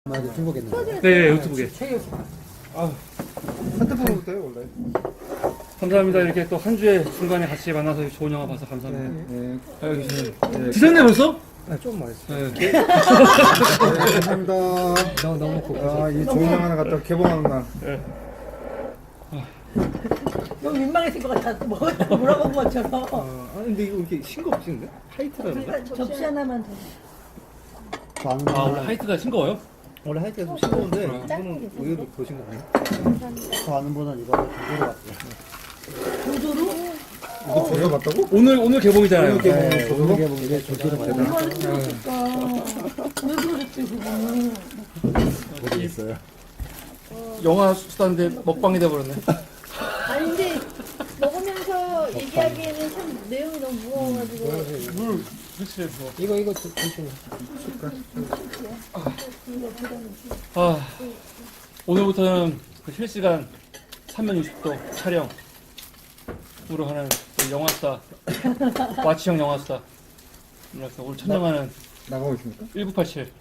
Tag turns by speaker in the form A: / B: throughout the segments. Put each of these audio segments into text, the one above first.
A: 맞아, 중국에는.
B: 네, 유튜브에.
C: 아, 핸드폰으로 돼요 원래.
B: 감사합니다. 이렇게 또 한 주의 중간에 같이 만나서 좋은 영화 봐서 감사합니다.
A: 네.
B: 네. 드셨네 벌써?
A: 아, 좀 맛있어요.
B: 네.
C: 감사합니다.
A: 너무 고급.
C: 아, 이 좋은 영화 하나 갖다 개봉하는 날.
B: 네.
D: 너무 민망해진 것 같아. 물어본 것처럼.
C: 아, 근데 이거 이렇게 싱겁지 근데? 하이트라는 거?
D: 접시 하나만 더.
A: 저 아는
B: 아, 원래
A: 분은,
B: 하이트가 싱거워요?
C: 원래 하이트가 좀 싱거운데
B: 어.
C: 이거는 의외로 더 싱겁네.
A: 저 아는 분은 이거 두개로 갔어요.
D: 도도로?
C: 이거 조져 봤다고?
B: 오늘 개봉이잖아요.
C: 오늘 개봉.
A: 네,
C: 저거?
A: 오늘 개봉인데 두개로 갔어요.
D: 얼마나 힘들었을까. 왜 그랬지, 그거는.
A: 모르겠어요.
B: 영화 수다인데 먹방이 돼버렸네.
E: 아니 근데 먹으면서 얘기하기에는 참 내용이 너무 무거워가지고
B: 물 그치 뭐.
A: 이거 천천히.
B: 아, 오늘부터는 그 실시간 360도 촬영으로 하는 그 영화스타 와치형 영화스타. 그래서 오늘 촬영하는
C: 나가고 있습니까?
B: 1987.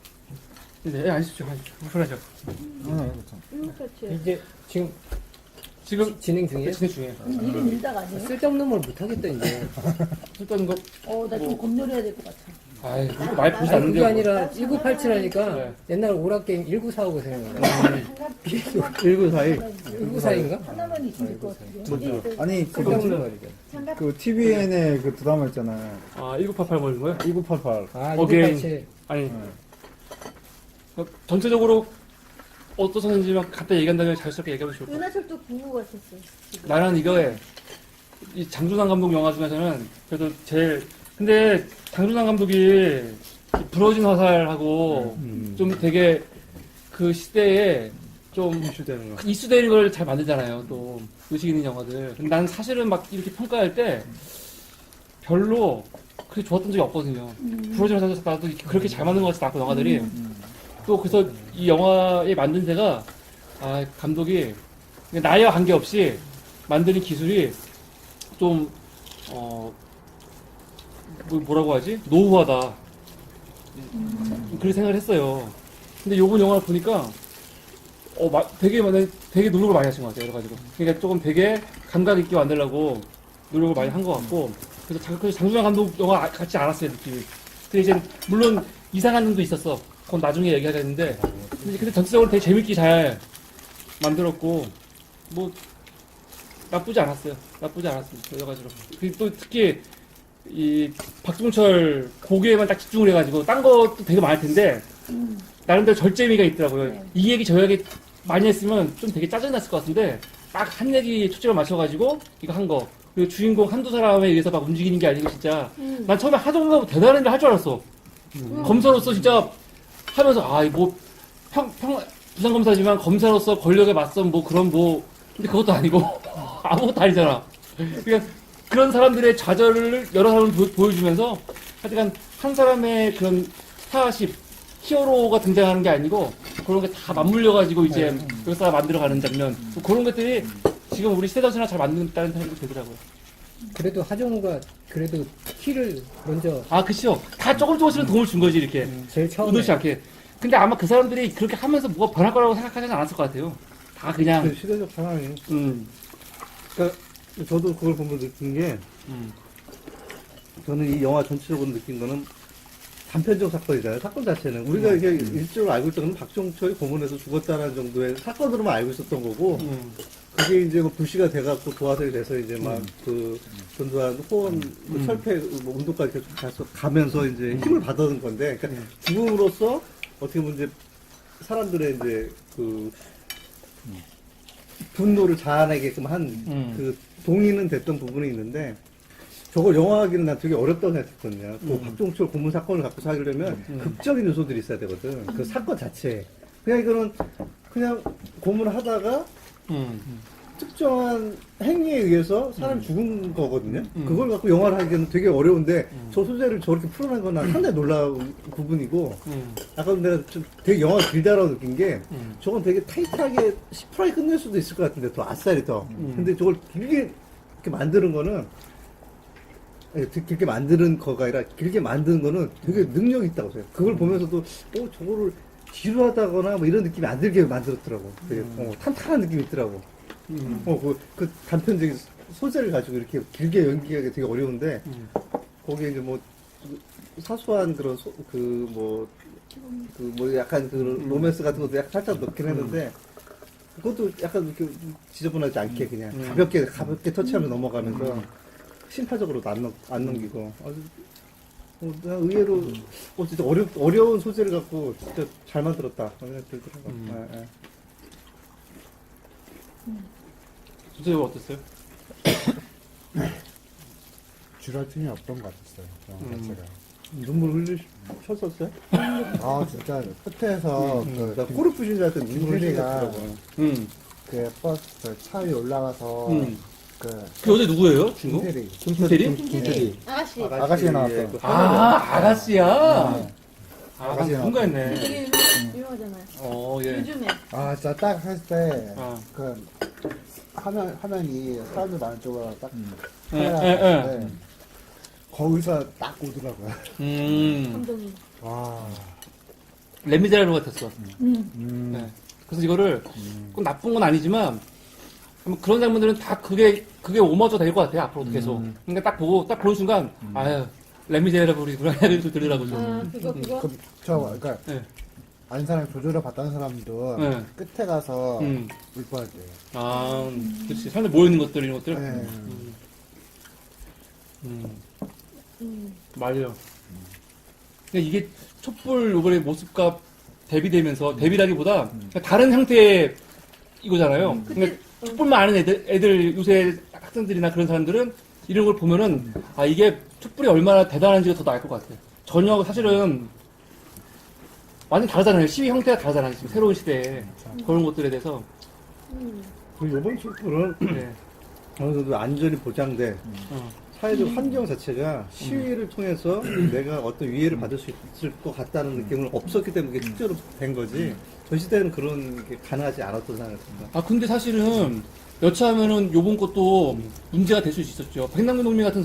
B: 네, 앉으십시오. 불편하죠.
C: 아, 그렇죠.
E: 그렇지.
A: 이제 지금
B: 지금
A: 진행 중이에요?
B: 진행 중이에요.
D: 일은 일다가 아니에요?
A: 쓸데없는 걸 못하겠다, 이제.
B: 쓸데없는 거,
D: 나 좀 겁놀해야 될 것 같아.
B: 아이, 그거 많이 보지
A: 아니,
B: 않는데.
A: 그게 아니라 1987 하니까
B: 네.
A: 옛날 오락게임 1945 생각나요.
C: 1941.
A: 1942인가?
D: 하나만 있으면 될 것 같은데.
C: 아니
A: 쓸데없는
C: 그,
A: 말이죠.
C: 그 TVN에 그 드라마 있잖아요.
B: 아, 1988 뭐인 거예요?
C: 1988.
A: 아,
B: 어게인.
A: 1987.
B: 아니, 전체적으로 어떠셨는지만 간단히 얘기한다면 자연스럽게 얘기하면 좋을 것 같아요.
E: 은하철도 9구 같았어.
B: 나는 이거에, 이 장준환 감독 영화 중에서는 그래도 제일, 근데 장준환 감독이 부러진 화살하고 좀 되게 그 시대에 좀
C: 이슈되는 거.
B: 이슈되는 걸 잘 만들잖아요. 또 의식 있는 영화들. 근데 나는 사실은 막 이렇게 평가할 때 별로 그렇게 좋았던 적이 없거든요. 부러진 화살 나도 그렇게 잘 만든 것 같지 않고 영화들이. 또 그래서 이 영화에 만든 데가 감독이 나이와 관계없이 만드는 기술이 좀 뭐라고 하지? 노후하다. 그렇게 생각을 했어요. 근데 요번 영화를 보니까 되게 노력을 많이 하신 것 같아요. 여러 가지로. 그러니까 조금 되게 감각 있게 만들려고 노력을 많이 한 것 같고 그래서 장준환 감독 영화 같지 않았어요, 느낌이. 근데 이제 물론 이상한 점도 있었어. 그건 나중에 얘기하겠는데 근데 전체적으로 되게 재밌게 잘 만들었고 뭐 나쁘지 않았어요. 여러 가지로. 그리고 또 특히 이 박종철 곡에만 딱 집중을 해가지고 딴 것도 되게 많을 텐데 나름대로 절제미가 있더라고요.
D: 네.
B: 이 얘기 저 얘기 많이 했으면 좀 되게 짜증났을 것 같은데 딱 한 얘기 초점을 맞춰가지고 이거 한 거. 그리고 주인공 한두 사람에 의해서 막 움직이는 게 아니고 진짜 난 처음에 하정우가 대단한 일 할 줄 알았어. 검사로서 진짜 하면서 부산검사지만 검사로서 권력에 맞선 근데 그것도 아니고 아무것도 아니잖아. 그러니까 그런 사람들의 좌절을 여러 사람을 보여주면서 하여간 한 사람의 그런 스타십, 히어로가 등장하는 게 아니고 그런 게 다 맞물려가지고 이제 역사가 만들어가는 장면 그런 것들이 지금 우리 시대전체나 잘 만든다는 생각이 들더라고요.
A: 그래도 하정우가 그래도 키를 먼저
B: 그쵸. 다 조금씩은 도움을 준 거지 이렇게
A: 제일 처음에
B: 의도치 않게. 근데 아마 그 사람들이 그렇게 하면서 뭐가 변할 거라고 생각하지는 않았을 것 같아요. 다 그냥
C: 그 시대적 상황이. 그러니까 저도 그걸 보면서 느낀 게 저는 이 영화 전체적으로 느낀 거는 단편적 사건이잖아요. 사건 자체는 우리가 이게 일적으로 알고 있던 건 박종철이 고문에서 죽었다는 정도의 사건으로만 알고 있었던 거고 그게 이제 뭐 불씨가 돼갖고 도화설이 돼서 이제 막 그 전두환 호원 철폐 운동까지 계속 가면서 이제 힘을 받아는 건데 그러니까 죽음으로써 어떻게 보면 이제 사람들의 이제 그 분노를 자아내게끔 한 그 동의는 됐던 부분이 있는데 저걸 영화하기는 난 되게 어렵다고 생각했거든요. 그 박종철 고문 사건을 갖고 하려면 극적인 요소들이 있어야 되거든. 그 사건 자체에. 그냥 이거는 그냥 고문을 하다가 특정한 행위에 의해서 사람이 죽은 거거든요. 그걸 갖고 영화를 하기에는 되게 어려운데 저 소재를 저렇게 풀어낸 건 난 상당히 놀라운 부분이고 아까 내가 좀 되게 영화가 길다라고 느낀 게 저건 되게 타이트하게 10%에 끝낼 수도 있을 것 같은데 더 아싸리 더. 근데 저걸 길게 이렇게 만드는 거는 길게 만드는 거가 아니라 길게 만드는 거는 되게 능력이 있다고 생각해요. 그걸 보면서도 저거를 지루하다거나 뭐 이런 느낌이 안 들게 만들었더라고. 되게 탄탄한 느낌이 있더라고. 그 단편적인 소재를 가지고 이렇게 길게 연기하기 되게 어려운데 거기에 이제 뭐 사소한 그런 약간 그 로맨스 같은 것도 약간 살짝 넣긴 했는데 그것도 약간 이렇게 지저분하지 않게 그냥 가볍게 터치하면 넘어가면서 심파적으로 안 넘기고 아주 나 의외로 진짜 어려운 소재를 갖고 진짜 잘 만들었다 그런 생각이 들더라고.
B: 선생님 어땠어요?
A: 지루할 틈이 없던 것 같았어요. 영화 자체가.
C: 눈물 흘리셨었어요?
A: 아 진짜 끝에서
C: 나 코를 부신 줄 알았더니 눈물
A: 김태리가
C: 흘리셨더라고.
A: 그 버스 차 위에 올라가서
B: 그 여자 누구예요? 주인공?
A: 김태리
B: 김태리?
A: 김태리
E: 아가씨.
A: 아가씨에 나왔어.
C: 그
B: 아가씨야? 아,
A: 아가씨에
B: 난 그런 거 했네.
E: 되게 유명하잖아요.
B: 예.
E: 요즘에.
A: 아 진짜 딱 했을 때
B: 아.
A: 그 화면이 사람들 많은 쪽으로 딱
B: 예.
A: 하는데 거기서 딱 오더라고요.
E: 감독님.
A: 와.
B: 레미제라블 같았어.
E: 음.
B: 네. 그래서 이거를 꼭 나쁜 건 아니지만 뭐 그런 장면들은 다 그게 오마주가 될 것 같아요. 앞으로도 계속. 그러니까 딱 보는 순간 아유 레미제라블이구나 이런 소리 들으라고 좀.
E: 아, 그거?
A: 그러니까
B: 네.
A: 아는 사람이 조조를 봤다는 사람도
B: 네.
A: 끝에 가서
B: 음.
A: 울 뻔했대요.
B: 아, 그렇지. 사람들 모여 있는 것들 이런 것들.
A: 네.
B: 맞아요. 그러니까 이게 촛불 요번에 모습과 대비되면서 대비라기보다 다른 형태의 이거잖아요. 그러니까 촛불만 아는 애들 요새 학생들이나 그런 사람들은 이런 걸 보면은 아 이게 촛불이 얼마나 대단한지가 더 나을 것 같아요. 전혀 사실은 완전 다르잖아요. 시위 형태가 다르잖아요. 지금 새로운 시대에 그런 것들에 대해서.
C: 그 이번 촛불은
B: 네.
C: 어느 정도 안전이 보장돼 사회적 환경 자체가 시위를 통해서 내가 어떤 위해를 받을 수 있을 것 같다는 느낌은 없었기 때문에 그게 특별로 된 거지. 저 시대는 그런 게 가능하지 않았던 생각입니다.
B: 아 근데 사실은 여차하면은 요번 것도 문제가 될 수 있었죠. 백남기 농민 같은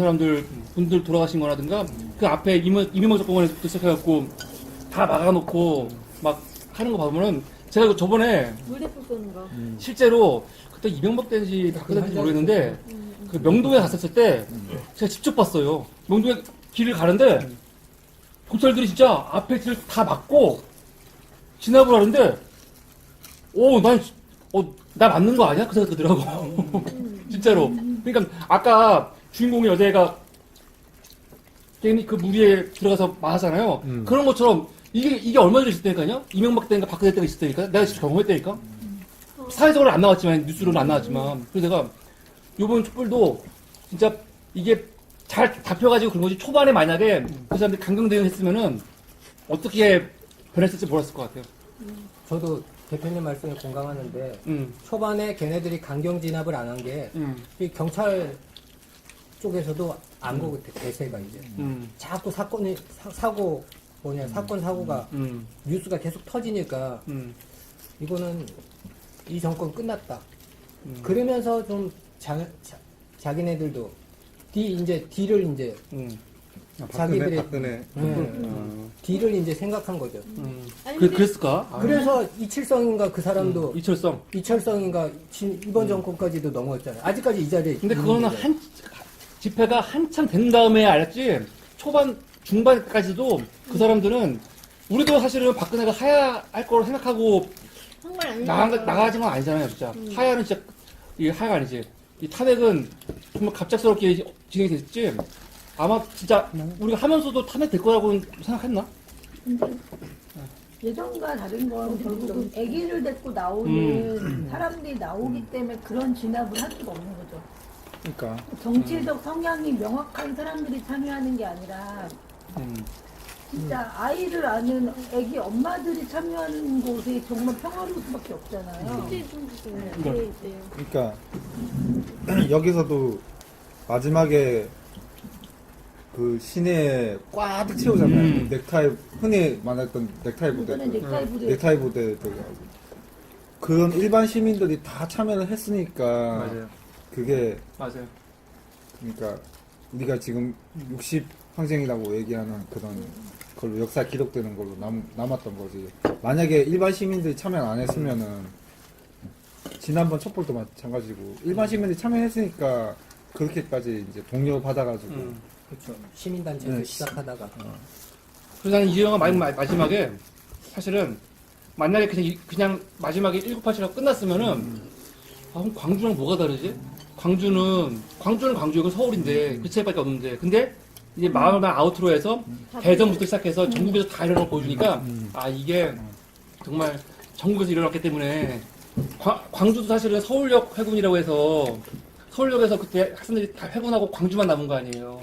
B: 분들 돌아가신 거라든가 그 앞에 이명박 정권에서부터 시작해갖고 다 막아놓고 막 하는 거 봐보면은 제가 저번에
E: 물대포 쏘는 거.
B: 실제로 그때 이명박 때인지 박근혜 때인지 모르겠는데 그 명동에 갔었을 때 제가 직접 봤어요. 명동에 길을 가는데 경찰들이 진짜 앞에 길을 다 막고 진압을 하는데 나 맞는 거 아니야? 그 생각이 들더라고. 진짜로. 그러니까 아까 주인공의 여자애가 괜히 그 무리에 들어가서 말하잖아요. 그런 것처럼 이게 얼마 전에 있을 때니까요? 이명박 때인가 박근혜 때가 있을 때니까 내가 직접 경험했다니까? 사회적으로 안 나왔지만, 뉴스로는 안 나왔지만. 그래서 내가 요번 촛불도 진짜 이게 잘 잡혀가지고 그런 거지 초반에 만약에 그 사람들이 강경 대응했으면은 어떻게 변했을지 몰랐을 것 같아요.
F: 저도 대표님 말씀에 공감하는데 초반에 걔네들이 강경 진압을 안 한 게 이 경찰 쪽에서도 안 거 같아 대세가 이제 자꾸 사건 사고가 뉴스가 계속 터지니까 이거는 이 정권 끝났다. 그러면서 좀 자기네들도 뒤를 이제
C: 박근혜.
F: 뒤를 이제 생각한 거죠.
E: 아니, 근데
B: 그랬을까?
F: 그래서 이칠성인가 그 사람도
B: 이철성.
F: 이철성인가 이번 정권까지도 넘어왔잖아요. 아직까지 이 자리에.
B: 근데 그거는 집회가 한참 된 다음에 알았지, 중반까지도 그 사람들은, 우리도 사실은 박근혜가 하야할 거로 생각하고
E: 한건 아니죠.
B: 나가진 건 아니잖아요, 진짜. 하야는 진짜, 이게 하야가 아니지. 이 탄핵은 정말 갑작스럽게 진행이 됐지, 아마 진짜 우리가 하면서도 탄핵 될 거라고는 생각했나?
D: 예전과 다른 건 결국은 아기를 데리고 나오는 사람들이 나오기 때문에 그런 진압을 할 수가 없는 거죠.
A: 그러니까
D: 정치적 성향이 명확한 사람들이 참여하는 게 아니라 진짜 아이를 아는 아기 엄마들이 참여하는 곳이 정말 평화로울 수밖에 없잖아요.
G: 그러니까 여기서도 마지막에 그 시내에 꽉 채우잖아요. 넥타이 흔히 말했던 넥타이 부대,
D: 이번엔 넥타이 부대.
G: 넥타이 부대 그런 일반 시민들이 다 참여를 했으니까
B: 맞아요.
G: 그게
B: 맞아요.
G: 그러니까 우리가 지금 60 항쟁이라고 얘기하는 걸로 역사 기록되는 걸로 남았던 거지. 만약에 일반 시민들이 참여 안 했으면은 지난번 촛불도 마찬가지고 일반 시민들이 참여했으니까 그렇게까지 이제 동료 받아가지고
F: 그렇죠. 시민단체에서
G: 네.
F: 시작하다가.
B: 그래서 나는 이 영화 마지막에 사실은 만약에 그냥 마지막에 1987하고 끝났으면은 아, 그럼 광주랑 뭐가 다르지? 광주는 광주고 서울인데 그 차이밖에 없는데 근데 이제 마지막 아우트로에서 대전부터 시작해서 전국에서 다 일어나는 걸 보여주니까 아 이게 정말 전국에서 일어났기 때문에 광주도 사실은 서울역 회군이라고 해서 서울역에서 그때 학생들이 다 회군하고 광주만 남은 거 아니에요.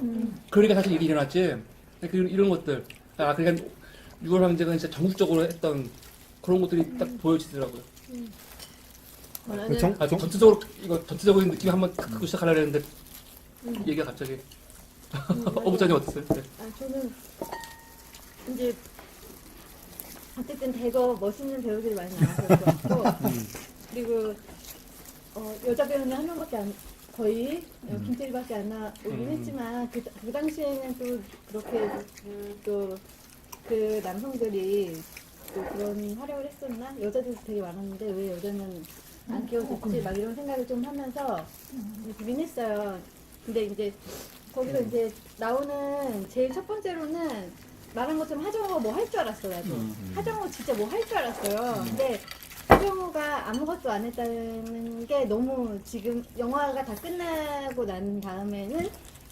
B: 그러니까 사실 일이 일어났지. 이런 것들. 아, 그러니까 6월 항쟁은 진짜 전국적으로 했던 그런 것들이 딱 보여지더라고요.
E: 나는
B: 전체적으로 느낌 한번 딱 시작하려고 했는데 얘기가 갑자기 어부장님 어땠어요? 네.
E: 저는 이제 어쨌든 대거 멋있는 배우들이 많이 나와서 좋았고 그리고 여자 배우는 한 명밖에 거의 김태리밖에 안 나오긴 했지만 그 당시에는 또 그렇게 또 그 남성들이 또 그런 활약을 했었나? 여자들도 되게 많았는데 왜 여자는 안 끼워줬지? 막 이런 생각을 좀 하면서 보긴 했어요. 근데 이제 거기서 이제 나오는 제일 첫 번째로는 말한 것처럼 하정우가 뭐 할 줄 알았어, 나도. 하정우 진짜 뭐 할 줄 알았어요. 근데 하정우가 아무것도 안 했다는 게 너무 지금 영화가 다 끝나고 난 다음에는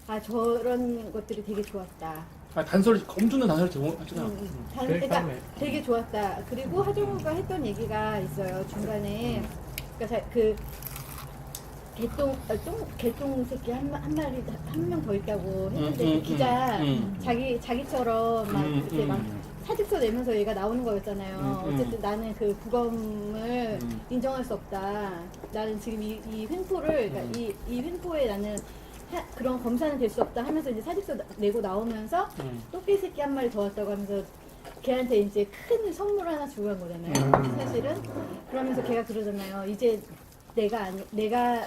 E: 아, 저런 것들이 되게 좋았다.
B: 아, 단서를 엄청난 단서를 제공했잖아.
E: 그러니까 되게 좋았다. 그리고 하정우가 했던 얘기가 있어요, 중간에. 그러니까 그 개똥 새끼 한 명 더 있다고 했는데 그 기자 자기처럼 막 이렇게 막 사직서 내면서 얘가 나오는 거였잖아요. 어쨌든 나는 그 부검을 인정할 수 없다. 나는 지금 이 횡포를 그러니까 이 횡포에 나는 그런 검사는 될 수 없다 하면서 이제 사직서 내고 나오면서 토끼 새끼 한 마리 더 왔다고 하면서 걔한테 이제 큰 선물 하나 주고 간 거잖아요. 사실은. 그러면서 걔가 그러잖아요. 이제 내가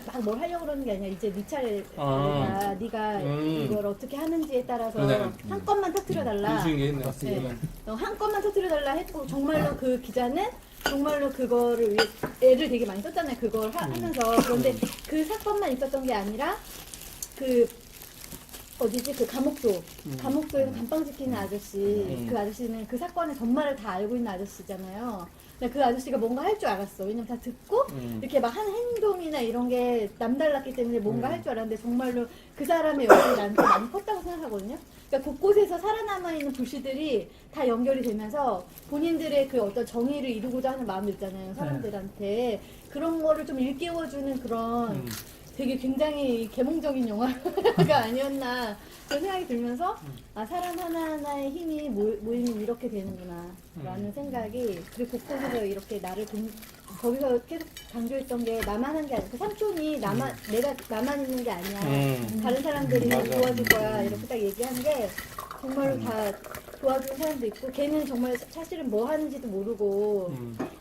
E: 막 뭘 하려고 그러는 게 아니라 이제 네 차례다. 네가 이걸 어떻게 하는지에 따라서 한 건만 터뜨려달라. 네. 한 건만 터뜨려달라 했고 정말로 그 기자는 정말로 그거를 위해 애를 되게 많이 썼잖아요. 그걸 하면서. 그런데 그 사건만 있었던 게 아니라 그 어디지? 그 감옥도에서 감방 지키는 아저씨. 그 아저씨는 그 사건의 전말을 다 알고 있는 아저씨잖아요. 근데 그 아저씨가 뭔가 할 줄 알았어. 왜냐면 다 듣고 이렇게 막 하는 행동이나 이런 게 남달랐기 때문에 뭔가 할 줄 알았는데 정말로 그 사람의 역할이 나한테 많이 컸다고 생각하거든요. 그러니까 곳곳에서 살아남아 있는 불씨들이 다 연결이 되면서 본인들의 그 어떤 정의를 이루고자 하는 마음도 있잖아요. 사람들한테 그런 거를 좀 일깨워주는 그런 되게 굉장히 계몽적인 영화가 아니었나 그런 생각이 들면서 아 사람 하나하나의 힘이 모이면 이렇게 되는구나 라는 생각이 그리고 곳곳에서 이렇게 거기서 계속 강조했던 게 나만 한 게 아니라 그 삼촌이 내가 나만 있는 게 아니야 다른 사람들이 도와줄 거야 이렇게 딱 얘기한 게 정말로 다 도와주는 사람도 있고 걔는 정말 사실은 뭐 하는지도 모르고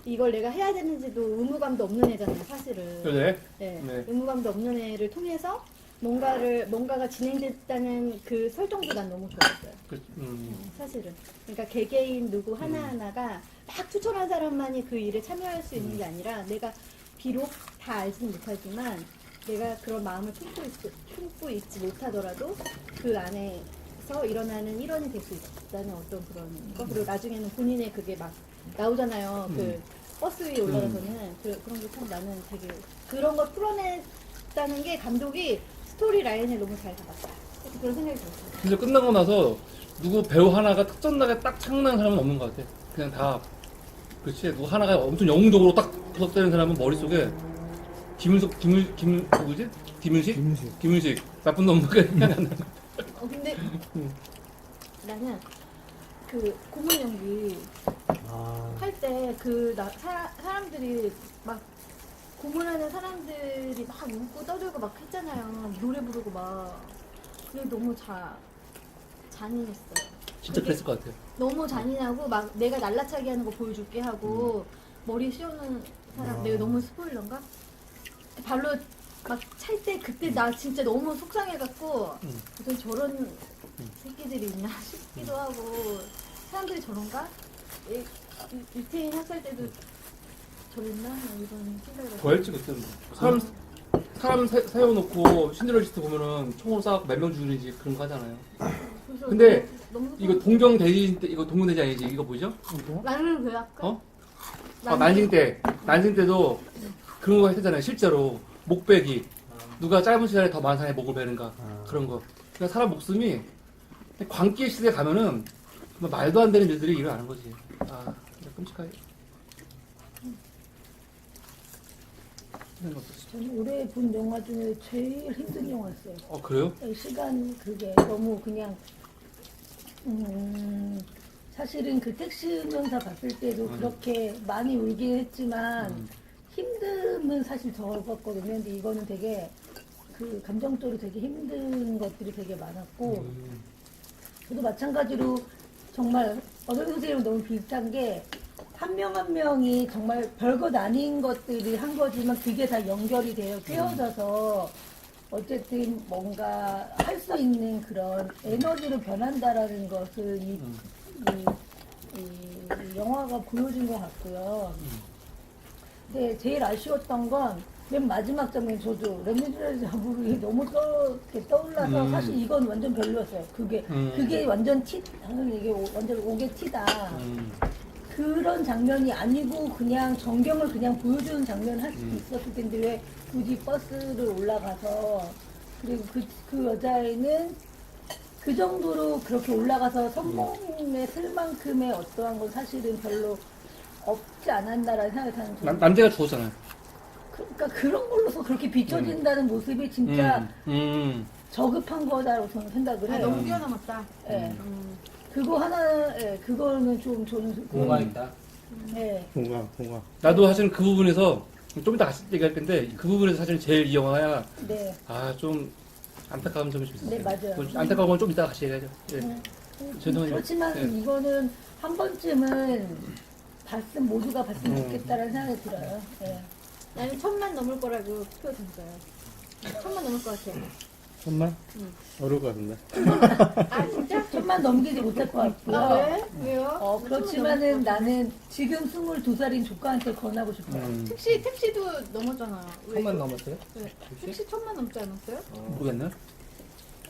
E: 이걸 내가 해야 되는지도 의무감도 없는 애잖아요 사실은.
B: 그래?
E: 네.
B: 네.
E: 의무감도 없는 애를 통해서 뭔가가 진행됐다는 그 설정도 난 너무 좋았어요. 사실은. 그러니까 개개인 누구 하나하나가 막 추천한 사람만이 그 일에 참여할 수 있는 게 아니라 내가 비록 다 알지는 못하지만 내가 그런 마음을 품고 있지 못하더라도 그 안에서 일어나는 일원이 될 수 있다는 어떤 그런 거. 그리고 나중에는 본인의 그게 막 나오잖아요. 그 버스 위에 올라가서는 그런 게 참 나는 되게 그런 걸 풀어냈다는 게 감독이 스토리 라인을 너무 잘 잡았다. 그런 생각이 들었어요.
B: 근데 끝나고 나서 누구 배우 하나가 특전나게 딱 착각나는 사람은 없는 것 같아. 그냥 다 그렇지. 누구 하나가 엄청 영웅적으로 딱 부석되는 사람은 머릿속에 누구지? 김윤식 나쁜 놈밖에 생각이 안 나.
E: 근데 나는 그 고문 연기 할 때 그 사람들이 막 고문하는 사람들이 막 웃고 떠들고 막 했잖아요. 노래 부르고 막. 그게 너무 잔인했어요.
B: 진짜 그랬을 것 같아요.
E: 너무 잔인하고 막 내가 날라차게 하는 거 보여줄게 하고 머리 씌우는 사람 내가 너무 스포일러인가? 발로 막 찰 때 그때 나 진짜 너무 속상해갖고 어떤 저런 새끼들이 있나 싶기도 하고 사람들이 저런가? 유태인 학살 때도 저랬나? 이런 생각을
B: 더 했지 그때는. 사람 세워놓고 신드렐 리스트 보면은 총으로 쏴갖고 몇 명 죽이는지 그런 거 하잖아요.
E: 그래서
B: 근데
E: 너무
B: 이거 동경대지 때 이거 동문대지 아니지? 이거 뭐죠?
E: 나는 왜 할까?
B: 어? 난징 때도 그런 거 했잖아요. 실제로 목베기 누가 짧은 시간에 더 많은 사람의 목을 베는가 그런 거. 그러니까 사람 목숨이 광기의 시대에 가면은 정말 말도 안 되는 일들이 일어나는 거지. 아, 진짜 끔찍하게.
D: 저는 올해 본 영화 중에 제일 힘든 영화였어요.
B: 그래요?
D: 시간 그게 너무 그냥 사실은 그 택시 운전사 봤을 때도 그렇게 많이 울긴 했지만 힘듦은 사실 적었거든요. 근데 이거는 되게 그 감정적으로 되게 힘든 것들이 되게 많았고 저도 마찬가지로 정말 어느 선생님은 너무 비슷한 게 한 명 한 명이 정말 별것 아닌 것들이 한 거지만 그게 다 연결이 돼요. 꿰어져서 어쨌든 뭔가 할 수 있는 그런 에너지로 변한다라는 것을 이 영화가 보여준 것 같고요. 근데 제일 아쉬웠던 건 맨 마지막 장면 저도 레미제라블 자부이 너무 떠올라서 사실 이건 완전 별로였어요. 그게 완전 이게 완전 옥의 티다. 그런 장면이 아니고 그냥 전경을 그냥 보여주는 장면을 할 수도 있었을 텐데 왜 굳이 버스를 올라가서 그리고 그 여자애는 그 정도로 그렇게 올라가서 성공에 쓸 만큼의 어떠한 건 사실은 별로 없지 않았나라는 생각이 드는
B: 남자가 죽었잖아요.
D: 그러니까 그런 걸로서 그렇게 비춰진다는 모습이 진짜 저급한 거다라고 저는 생각을 해요.
E: 너무 뛰어넘었다.
D: 예. 그거 하나, 그거는 좀 저는
F: 공간 있다.
D: 예.
C: 공감.
B: 나도 사실 그 부분에서 좀 이따 같이 얘기할 텐데 그 부분에서 사실 제일 이 영화야
D: 네.
B: 좀 안타까운 점이 좀 있었어요.
D: 네, 맞아요.
B: 안타까운 건 좀 이따 같이 얘기하죠. 예. 죄송해요.
D: 그렇지만
B: 네.
D: 이거는 한 번쯤은 모두가 봤으면 좋겠다라는 생각이 들어요. 예.
E: 나는 1000만 넘을 거라고 표현했어요. 1000만 넘을 것 같아.
C: 정말? 어려울 것 같은데.
E: 아 진짜?
D: 좀만 넘기지 못할 것 같고요.
E: 아 왜? 왜요?
D: 그렇지만은 나는 지금 22살인 조카한테 권하고 싶어요.
E: 택시도 넘었잖아요. 왜?
F: 1000만 넘었어요?
E: 네. 택시 1000만 넘지 않았어요?
B: 모르겠네.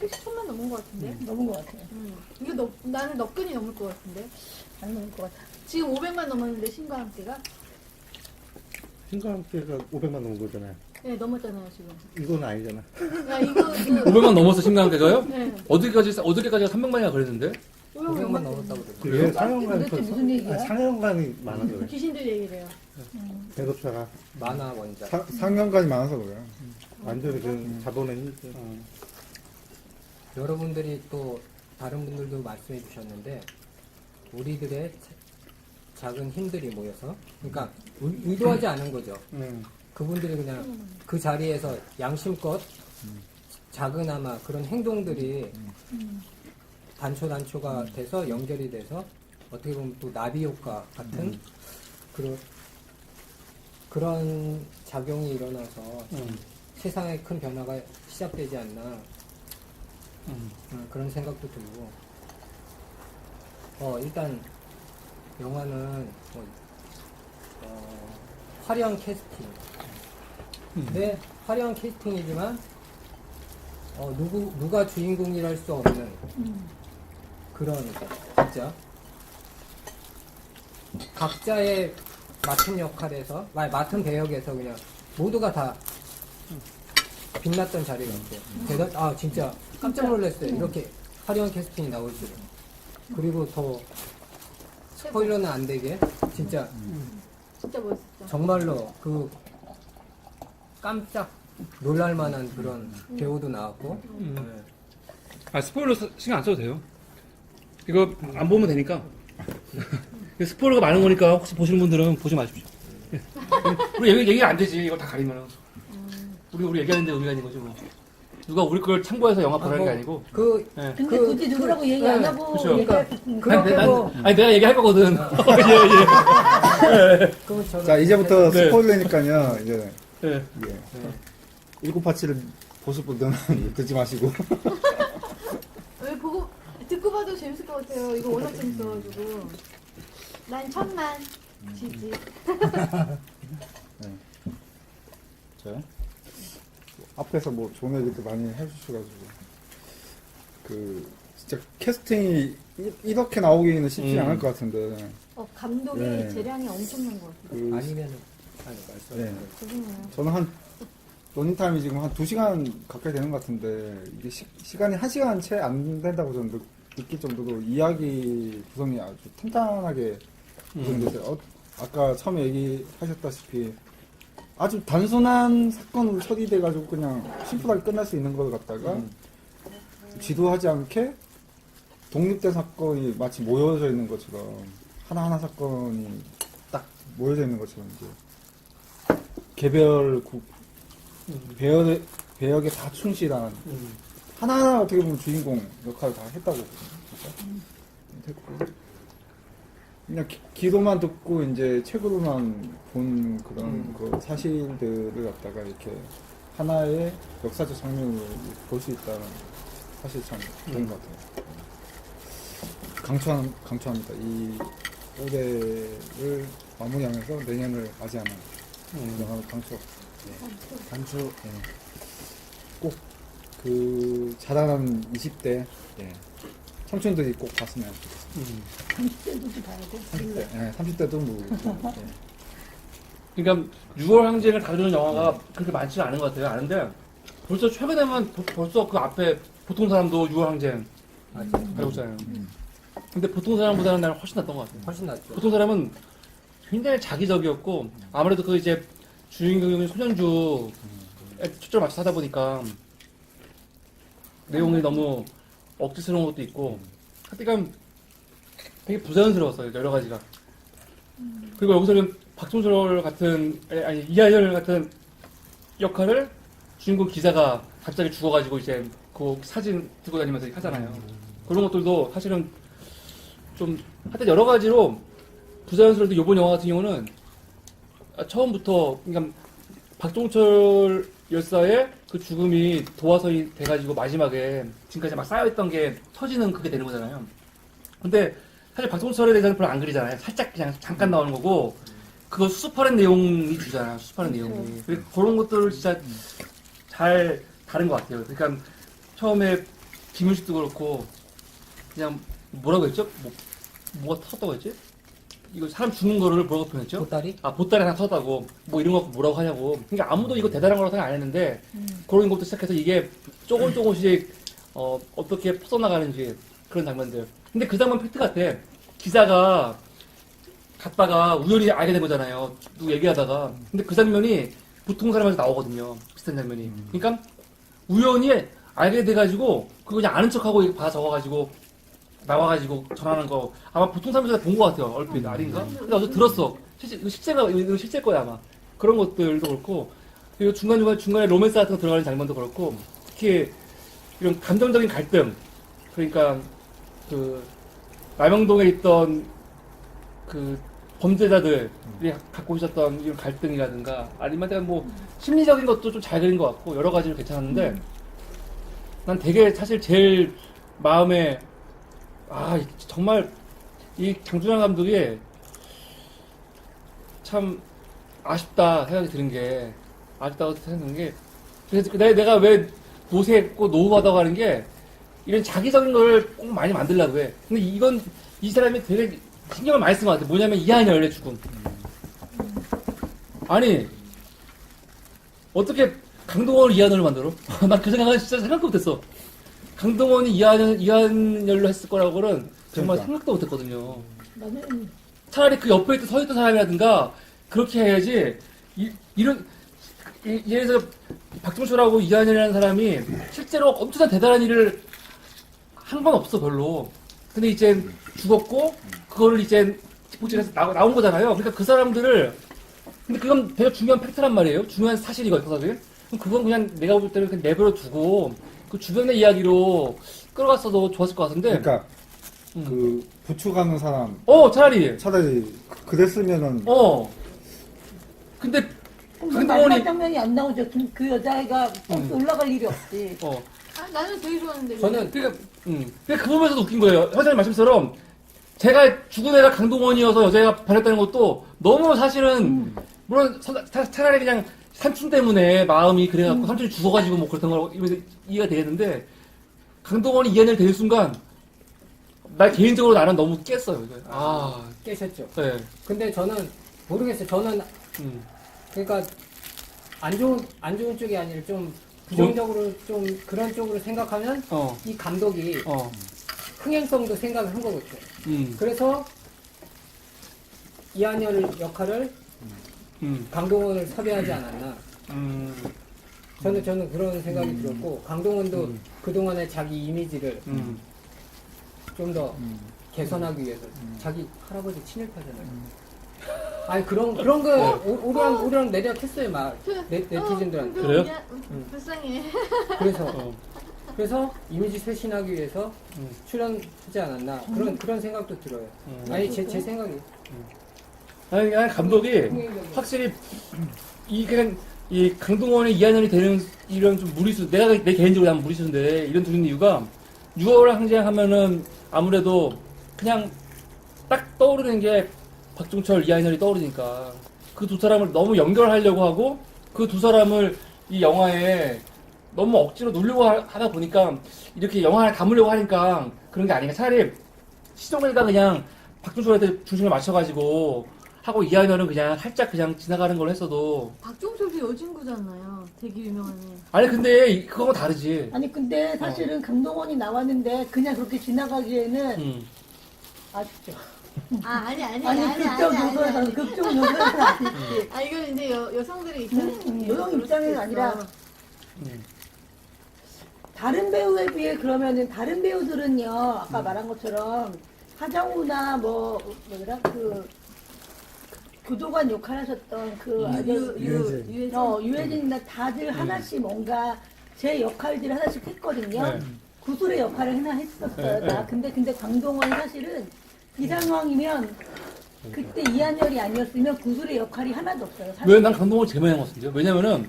E: 택시 1000만 넘은 것 같은데.
D: 넘은 것 같아요.
E: 이거 나는 너끈이 넘을 것 같은데.
D: 안 넘을 것 같아요.
E: 지금 500만 넘었는데 신과 함께가
C: 신과 함께가 500만 넘은 거잖아요.
E: 네 넘었잖아요 지금.
C: 이건 아니잖아.
E: 야 이거
B: 500만 넘었어 심각한데가요?
E: 네.
B: 어저께까지가 300만이나 그랬는데?
F: 500만 넘었다고 그러던데.
C: 그게 상영관이
D: 도대체 무슨 얘기야?
C: 상영관이 많아서 그래.
E: 귀신들 얘기를 해요.
C: 배급사가
F: 만화 원작.
G: 상영관이 많아서 그래요.
C: 완전히 그 자본의 힘이죠.
F: 여러분들이 또 다른 분들도 말씀해 주셨는데 우리들의 작은 힘들이 모여서 그러니까 의도하지 않은 거죠. 그분들이 그냥 그 자리에서 양심껏 작은아마 그런 행동들이 단초가 돼서 연결이 돼서 어떻게 보면 또 나비 효과 같은 그런 작용이 일어나서 세상에 큰 변화가 시작되지 않나 그런 생각도 들고 일단 영화는 화려한 캐스팅 네, 화려한 캐스팅이지만 누가 주인공이랄 수 없는 그런 진짜 각자의 맡은 역할에서 맡은 배역에서 그냥 모두가 다 빛났던 자리 같아요. 진짜 깜짝 놀랐어요. 이렇게 화려한 캐스팅이 나올 줄은. 그리고 더 스포일러는 안 되게 진짜
E: 진짜 멋있었죠.
F: 정말로 그 깜짝 놀랄만한 그런 배우도 나왔고.
B: 스포일러 신경 안 써도 돼요. 이거 안 보면 되니까. 스포일러가 많은 거니까 혹시 보시는 분들은 보지 마십시오. 예. 우리 얘기 안 되지. 이거 다 가리면. 우리 얘기하는데 의미가 있는 거죠. 뭐. 누가 우리 걸 참고해서 영화 보라는 게 아니고.
D: 근데 굳이 누구라고 얘기 안 하고
B: 그쵸.
D: 얘기할
B: 내가 얘기할 거거든. 예.
G: 자, 이제부터
B: 네.
G: 스포일러니까요. 이제
B: 예.
G: 1987을 보실 분들은 듣지 마시고.
E: 왜 듣고 봐도 재밌을 것 같아요. 이거 워낙 재밌어가지고. 난 1000만 지지.
G: 자, 앞에서 뭐 좋은 얘기도 많이 해주셔가지고 진짜 캐스팅이 이렇게 나오기는 쉽지 않을 것 같은데
E: 감독이
G: 네.
E: 재량이 엄청난 것 같아요.
F: 아니면 아니 말씀.
G: 네.
E: 죄송해요.
G: 저는 한 러닝타임이 지금 한 2시간 가까이 되는 것 같은데 이게 시간이 1시간 채 안 된다고 저는 느낄 정도로 이야기 구성이 아주 탄탄하게 구성됐어요. 아까 처음에 얘기하셨다시피 아주 단순한 사건으로 처리돼가지고 그냥 심플하게 끝날 수 있는 걸 갖다가 지도하지 않게 독립된 사건이 마치 모여져 있는 것처럼 하나하나 사건이 딱 모여져 있는 것처럼 이제 개별 배역에 다 충실한 하나하나 어떻게 보면 주인공 역할을 다 했다고 보거든요. 됐고 그냥 기도만 듣고 이제 책으로만 본 그런 그 사실들을 갖다가 이렇게 하나의 역사적 장면을 볼 수 있다는 사실 참 좋은 것 같아요. 강추합니다. 이 올해를 마무리하면서 내년을 맞이하는 영화를 강추. 꼭 그 자라나는 20대 청춘들이 꼭 봤으면 좋겠습니다.
D: 30대도 봐야 돼.
G: 30대, 30대도 뭐.
B: 그러니까 6월 항쟁을 다루는 영화가 그렇게 많지는 않은 것 같아요. 아는데 벌써 최근에만 벌써 그 앞에 보통 사람도 6월 항쟁 알고 있잖아요. 근데 보통 사람보다는 나는 훨씬 낫던 것 같아요.
F: 훨씬 낫죠.
B: 보통 사람은 굉장히 자기적이었고 아무래도 그 이제 주인공이 소년주에 초점을 맞춰서 하다 보니까 내용이 너무 억지스러운 것도 있고 하여튼 되게 부자연스러웠어요. 여러 가지가. 그리고 여기서는 박종철 같은 아니 이하열 같은 역할을 주인공 기자가 갑자기 죽어가지고 이제 그 사진 들고 다니면서 이렇게 하잖아요. 그런 것들도 사실은 좀 하여튼 여러 가지로 부자연스러운데 이번 영화 같은 경우는 처음부터 그러니까 박종철 열사의 그 죽음이 도화선이 돼가지고 마지막에 지금까지 막 쌓여있던 게 터지는 그게 되는 거잖아요. 근데 사실 박종철에 대해서는 별로 안 그리잖아요. 살짝 그냥 잠깐 나오는 거고 그거 수습하는 내용이 주잖아요. 수습하는 내용이. 그리고 그런 것들을 진짜 잘 다른 것 같아요. 그러니까 처음에 김윤식도 그렇고 그냥 뭐라고 했죠? 뭐가 터졌다고 했지? 이거 사람 죽는 거를 뭐라고 표현했죠?
F: 보따리?
B: 보따리 하나 터졌다고 뭐 이런 거 뭐라고 하냐고. 그러니까 아무도 이거 대단한 거라고 생각 안 했는데 그런 것부터 시작해서 이게 조금씩 어떻게 퍼져나가는지 그런 장면들. 근데 그 장면 팩트 같아. 기자가 갔다가 우연히 알게 된 거잖아요. 누구 얘기하다가. 근데 그 장면이 보통 사람한테 나오거든요. 비슷한 장면이. 그러니까 우연히 알게 돼가지고 그거 그냥 아는 척하고 받아 적어가지고 나와가지고 전하는 거 아마 보통 사람들이 본 것 같아요. 얼핏 아닌가? 근데 어제 들었어. 이거 실제 거야 아마. 그런 것들도 그렇고 그리고 중간에 로맨스 같은 거 들어가는 장면도 그렇고 특히 이런 감정적인 갈등 그러니까 그 남영동에 있던 그 범죄자들이 갖고 있었던 이런 갈등이라든가 아니면 뭐 심리적인 것도 좀 잘 그린 것 같고 여러 가지로 괜찮았는데 난 되게 사실 제일 마음에 정말 이 장준환 감독이 참 아쉽다 생각이 드는 게 아쉽다고 생각하는 게 그래서 내가 왜 노쇠했고 노후하다고 하는 게 이런 자기적인 걸 꼭 많이 만들려고 해. 근데 이 사람이 되게 신경을 많이 쓴 것 같아. 뭐냐면 이한열의 죽음. 아니 어떻게 강동원을 이한열로 만들어? 난 그 생각은 진짜 생각도 못했어. 강동원이 이한열로 했을 거라고는 정말
G: 그러니까.
B: 생각도 못했거든요.
D: 나는
B: 차라리 그 옆에 서 있던 사람이라든가 그렇게 해야지 예를 들어서 박종철하고 이한열이라는 사람이 실제로 엄청난 대단한 일을 한 건 없어 별로. 근데 이제 죽었고 그거를 이제 직폭질해서 나온 거잖아요. 그러니까 그 사람들을 근데 그건 되게 중요한 팩트란 말이에요. 중요한 사실이거든요. 사실. 그건 그냥 내가 볼 때는 그냥 내버려 두고 그 주변의 이야기로 끌어갔어도 좋았을 것 같은데.
G: 그러니까 그 부추가는 사람
B: 차라리
G: 그랬으면은
B: 근데
D: 마지막
B: 강동원이
D: 장면이 안 나오죠. 그 여자애가 올라갈 일이 없지.
E: 나는 되게 좋았는데.
F: 저는
B: 그러니까 근데 그 부분에서도 웃긴 거예요. 회장님 말씀처럼 제가 죽은 애가 강동원이어서 여자애가 변했다는 것도 너무 사실은 물론 차라리 그냥 삼촌 때문에 마음이 그래갖고 삼촌이 죽어가지고 뭐 그랬던 거 이해가 되겠는데 강동원이 이해를 되는 순간 나 개인적으로 나는 너무 깼어요. 이거.
F: 깨셨죠.
B: 네.
F: 근데 저는 모르겠어요. 저는 그러니까 안 좋은 쪽이 아니라 좀 부정적으로 좀 그런 쪽으로 생각하면 이 감독이 흥행성도 생각을 한 거거든요. 그래서 이한열 역할을 강동원을 섭외하지 않았나. 저는 그런 생각이 들었고 강동원도 그동안의 자기 이미지를 좀 더 개선하기 위해서 자기 할아버지 친일파잖아요. 아니 그런 거 우리랑 내려했어요 막 네티즌들한테.
B: 그래요?
E: 불쌍해.
F: 그래서 이미지 쇄신하기 위해서 출연하지 않았나 그런 생각도 들어요. 아니 제 생각이.
B: 아니 감독이 확실히 이 강동원의 이한열이 되는 이런 좀 무리수 내가 내 개인적으로 하면 무리수인데 이런 두는 이유가 6월 항쟁 하면은 아무래도 그냥 딱 떠오르는 게 박종철, 이한열이 떠오르니까 그 두 사람을 너무 연결하려고 하고 그 두 사람을 이 영화에 너무 억지로 누르려고 하다 보니까 이렇게 영화를 담으려고 하니까 그런 게 아닌가. 차라리 시종일관 그냥 박종철한테 중심을 맞춰가지고 하고 이한열은 그냥 살짝 그냥 지나가는 걸로 했어도.
E: 박종철도 여진구잖아요. 되게 유명한 애.
B: 아니 근데 그거는 다르지.
D: 아니 근데 사실은 강동원이 나왔는데 그냥 그렇게 지나가기에는 아쉽죠.
E: 아니
D: 극적 요소에서는 아니지.
E: 이건 이제 여성들의 입장.
D: 여성 입장은 아니라 다른 배우에 비해 그러면은 다른 배우들은요 아까 말한 것처럼 하정우나 뭐더라 교도관 역할 하셨던 유해진이나 다들 하나씩 뭔가 제 역할들을 하나씩 했거든요.
B: 네.
D: 구슬의 역할을 하나 했었어요. 다. 근데 강동원이 사실은 이 상황이면 그때 이한열이 아니었으면 구슬의 역할이 하나도 없어요.
B: 왜 난 강동원을 제일 많이 먹었어요? 왜냐면은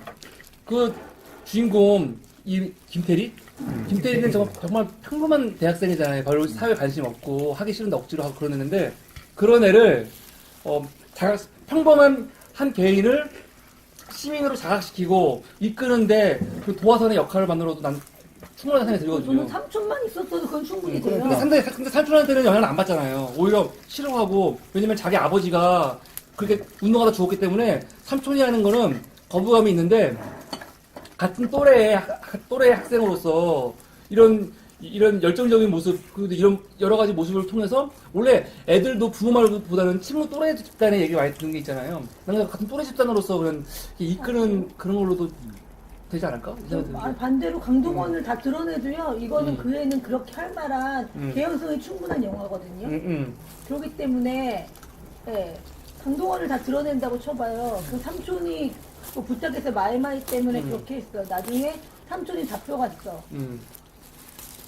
B: 그 주인공 이 김태리는 정말 평범한 대학생이잖아요. 별로 사회 관심 없고 하기 싫은데 억지로 하고 그런 애인데 그런 애를 평범한 한 개인을 시민으로 자각시키고 이끄는데 그 도화선의 역할을 만들어도 난 충분한 생각이 들거든요.
D: 저는 삼촌만 있었어도 그건 충분히 돼요.
B: 근데 삼촌한테는 영향을 안 받잖아요. 오히려 싫어하고 왜냐면 자기 아버지가 그렇게 운동하다 죽었기 때문에 삼촌이 하는 거는 거부감이 있는데 같은 또래의 학생으로서 이런 열정적인 모습, 이런 여러 가지 모습을 통해서 원래 애들도 부모 말보다는 친구 또래 집단의 얘기 많이 듣는 게 있잖아요. 나는 같은 또래 집단으로서 그런 이끄는 그런 걸로도 되지 않을까?
D: 반대로 강동원을 다 드러내도요. 이거는 그 애는 그렇게 할 만한 개연성이 충분한 영화거든요. 그렇기 때문에 강동원을 다 드러낸다고 쳐봐요. 그 삼촌이 뭐 부탁해서 마이마이 때문에 그렇게 했어. 나중에 삼촌이 잡혀갔어.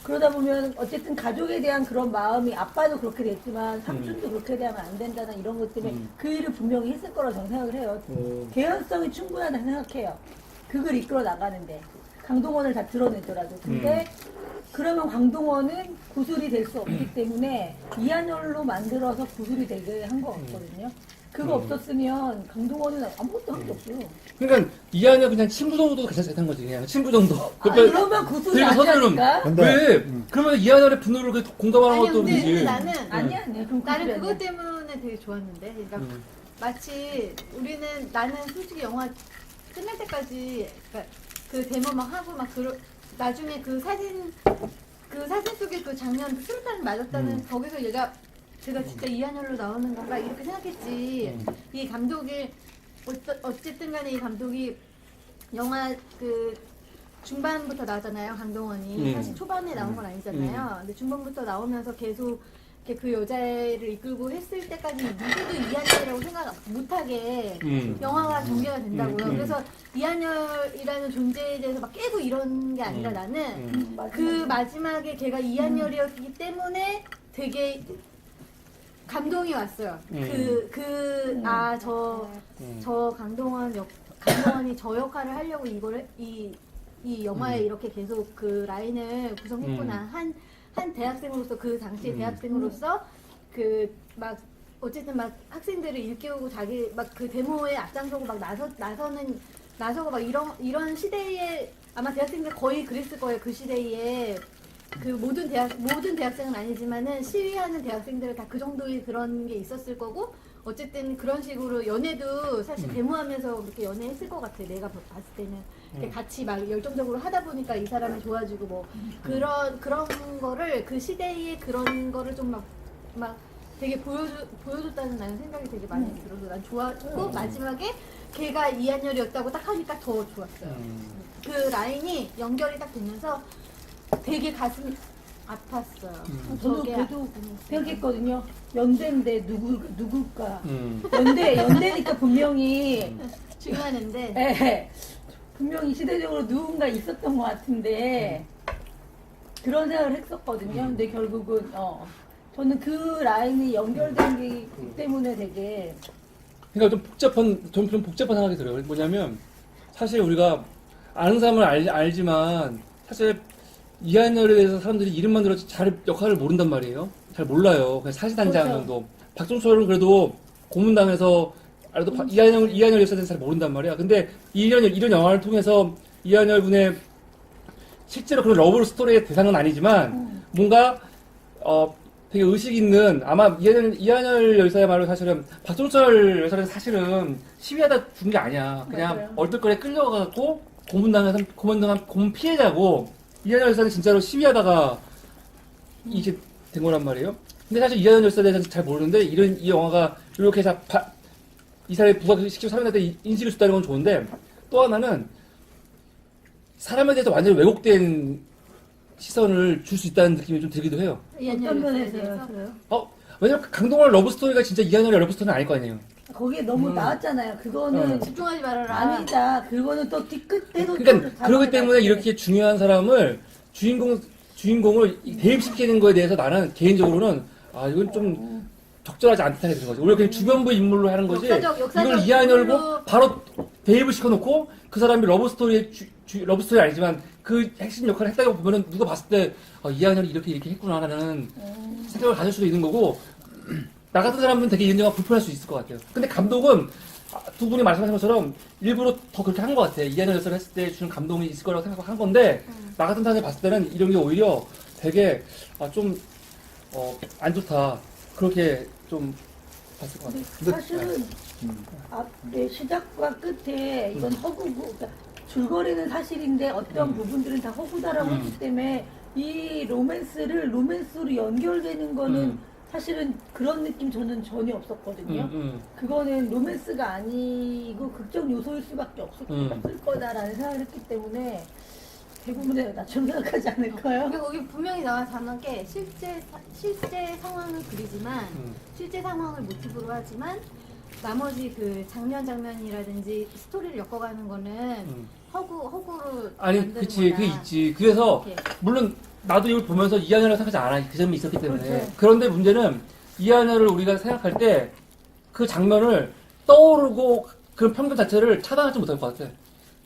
D: 그러다 보면 어쨌든 가족에 대한 그런 마음이 아빠도 그렇게 됐지만 삼촌도 그렇게 되면 안 된다는 이런 것 때문에 그 일을 분명히 했을 거라고 저는 생각을 해요. 개연성이 충분하다고 생각해요. 그걸 이끌어 나가는데 강동원을 다 드러내더라도 근데 그러면 강동원은 구슬이 될 수 없기 때문에 이한열로 만들어서 구슬이 되게 한 것 같거든요. 그거 없었으면 강동원은 아무것도 한 게 없어요.
B: 그러니까 이한열 그냥 친구 정도도 괜찮은 거지. 그냥 친구 정도.
D: 그러면 구슬이 아니니까.
B: 왜? 그러면 이한열의 분노를 공감하는 것도
E: 근데
B: 되지.
E: 나는
D: 아니야. 그럼
E: 나는
D: 구슬이
E: 그것
D: 아니야.
E: 때문에 되게 좋았는데, 그러니까 마치 나는 솔직히 영화 끝날 때까지 그러니까 그 데모 막 하고 막 나중에 그 사진 속에 그 장면 수류탄 맞았다는 거기서 제가 진짜 이한열로 나오는 건가 이렇게 생각했지. 이 감독이 어쨌든 간에 이 감독이 영화 그 중반부터 나오잖아요. 강동원이 사실 초반에 나온 건 아니잖아요. 근데 중반부터 나오면서 계속 이렇게 그 여자를 이끌고 했을 때까지 누구도 이한열이라고 생각 못하게 영화가 전개가 된다고요. 그래서 이한열이라는 존재에 대해서 막 깨고 이런 게 아니라 나는 그 마지막에 걔가 이한열이었기 때문에 되게 감동이 왔어요. 저 강동원이 저 역할을 하려고 이 영화에 이렇게 계속 그 라인을 구성했구나. 한 대학생으로서 그 당시 대학생으로서 그 막 어쨌든 막 학생들을 일깨우고 자기 막 그 데모에 앞장서고 막 나서고 막 이런 시대에 아마 대학생들 거의 그랬을 거예요. 그 시대에 그 모든 대학생은 아니지만은 시위하는 대학생들은 다 그 정도의 그런 게 있었을 거고 어쨌든 그런 식으로 연애도 사실 데모하면서 그렇게 연애했을 것 같아. 내가 봤을 때는 이렇게 같이 막 열정적으로 하다 보니까 이 사람이 좋아지고 뭐 그런 거를 그 시대의 그런 거를 좀 막 되게 보여줬다는 나는 생각이 되게 많이 들어서 난 좋았고 마지막에 걔가 이한열이었다고 딱 하니까 더 좋았어요. 그 라인이 연결이 딱 되면서 되게 가슴이 아팠어요.
D: 저도
E: 저게
D: 그래도 생각했거든요. 연대인데 누굴까?
B: 음.
D: 연대니까 분명히
E: 중요한데
D: 예, 분명히 시대적으로 누군가 있었던 것 같은데 그런 생각을 했었거든요. 근데 결국은 저는 그 라인이 연결된 게 때문에 되게
B: 그러니까 좀 복잡한 생각이 들어요. 뭐냐면 사실 우리가 아는 사람을 알지만 사실 이한열에 대해서 사람들이 이름만 들어도 잘 역할을 모른단 말이에요. 잘 몰라요. 그냥 사실단장
D: 그렇죠.
B: 정도. 박종철은 그래도 고문당해서 알아도 이한열 역사에 대해서 잘 모른단 말이야. 근데 이런 영화를 통해서 이한열 군의 실제로 그런 러브 스토리의 대상은 아니지만 뭔가 되게 의식 있는 아마 이한열 열사야말로 사실은 박종철 열사는 사실은 시위하다 죽은 게 아니야. 그냥
D: 맞아요.
B: 얼떨결에 끌려가고 고문당해서 고문 피해자고 이한열 열사는 진짜로 시위하다가 이게 된 거란 말이에요. 근데 사실 이한열 열사에 대해서는 잘 모르는데 이 영화가 이렇게 해서 이 사람의 부각시키고 사람한테 인식을 줬다는 건 좋은데 또 하나는 사람에 대해서 완전히 왜곡된 시선을 줄 수 있다는 느낌이 좀 들기도 해요.
D: 어떤 면에서요?
B: 왜냐면 강동원 러브스토리가 진짜 이한열의 러브스토리는 아닐 거 아니에요.
D: 거기에 너무 나왔잖아요. 그거는
E: 집중하지 말아라.
D: 아니다. 그거는 또 뒤끝에도
B: 그러니까 그렇기 때문에 이렇게 중요한 사람을 주인공을 대입시키는 거에 대해서 나는 개인적으로는 이건 좀 적절하지 않다 생각이 들어가지고 오히려 그냥 주변부 인물로 하는 거지.
E: 역사적
B: 이걸 이한열고
E: 인물로
B: 바로 대입을 시켜놓고 그 사람이 러브스토리 아니지만 그 핵심 역할을 했다고 보면은 누가 봤을 때 이한열이 이렇게 했구나라는 생각을 가질 수도 있는 거고 나 같은 사람은 되게 이런 영화 불편할 수 있을 것 같아요. 근데 감독은 두 분이 말씀하신 것처럼 일부러 더 그렇게 한 것 같아요. 이한열 역사를 했을 때 주는 감동이 있을 거라고 생각하고 한 건데 나 같은 사람이 봤을 때는 이런 게 오히려 되게 좀 안 좋다 그렇게 좀 봤을 것 같아요.
D: 사실은 앞에 시작과 끝에 이건 허구고 그러니까 줄거리는 사실인데 어떤 부분들은 다 허구다라고 했기 때문에 이 로맨스로 연결되는 거는 사실은 그런 느낌 저는 전혀 없었거든요. 그거는 로맨스가 아니고 극적 요소일 수밖에 없을 거다라는 생각을 했기 때문에 대부분의 나처럼 생각하지 않을까요?
E: 그리고 여기 분명히 나와 단한 게 실제 상황을 그리지만 실제 상황을 모티브로 하지만 나머지 그 장면이라든지 스토리를 엮어가는 거는 허구로
B: 아니
E: 만드는
B: 그치
E: 거다.
B: 그게 있지. 그래서
E: 이렇게.
B: 물론 나도 이걸 보면서 이한열을 생각하지 않아. 그 점이 있었기 때문에.
D: 그렇죠.
B: 그런데 문제는 이한열을 우리가 생각할 때 그 장면을 떠오르고 그 평균 자체를 차단하지 못할 것 같아.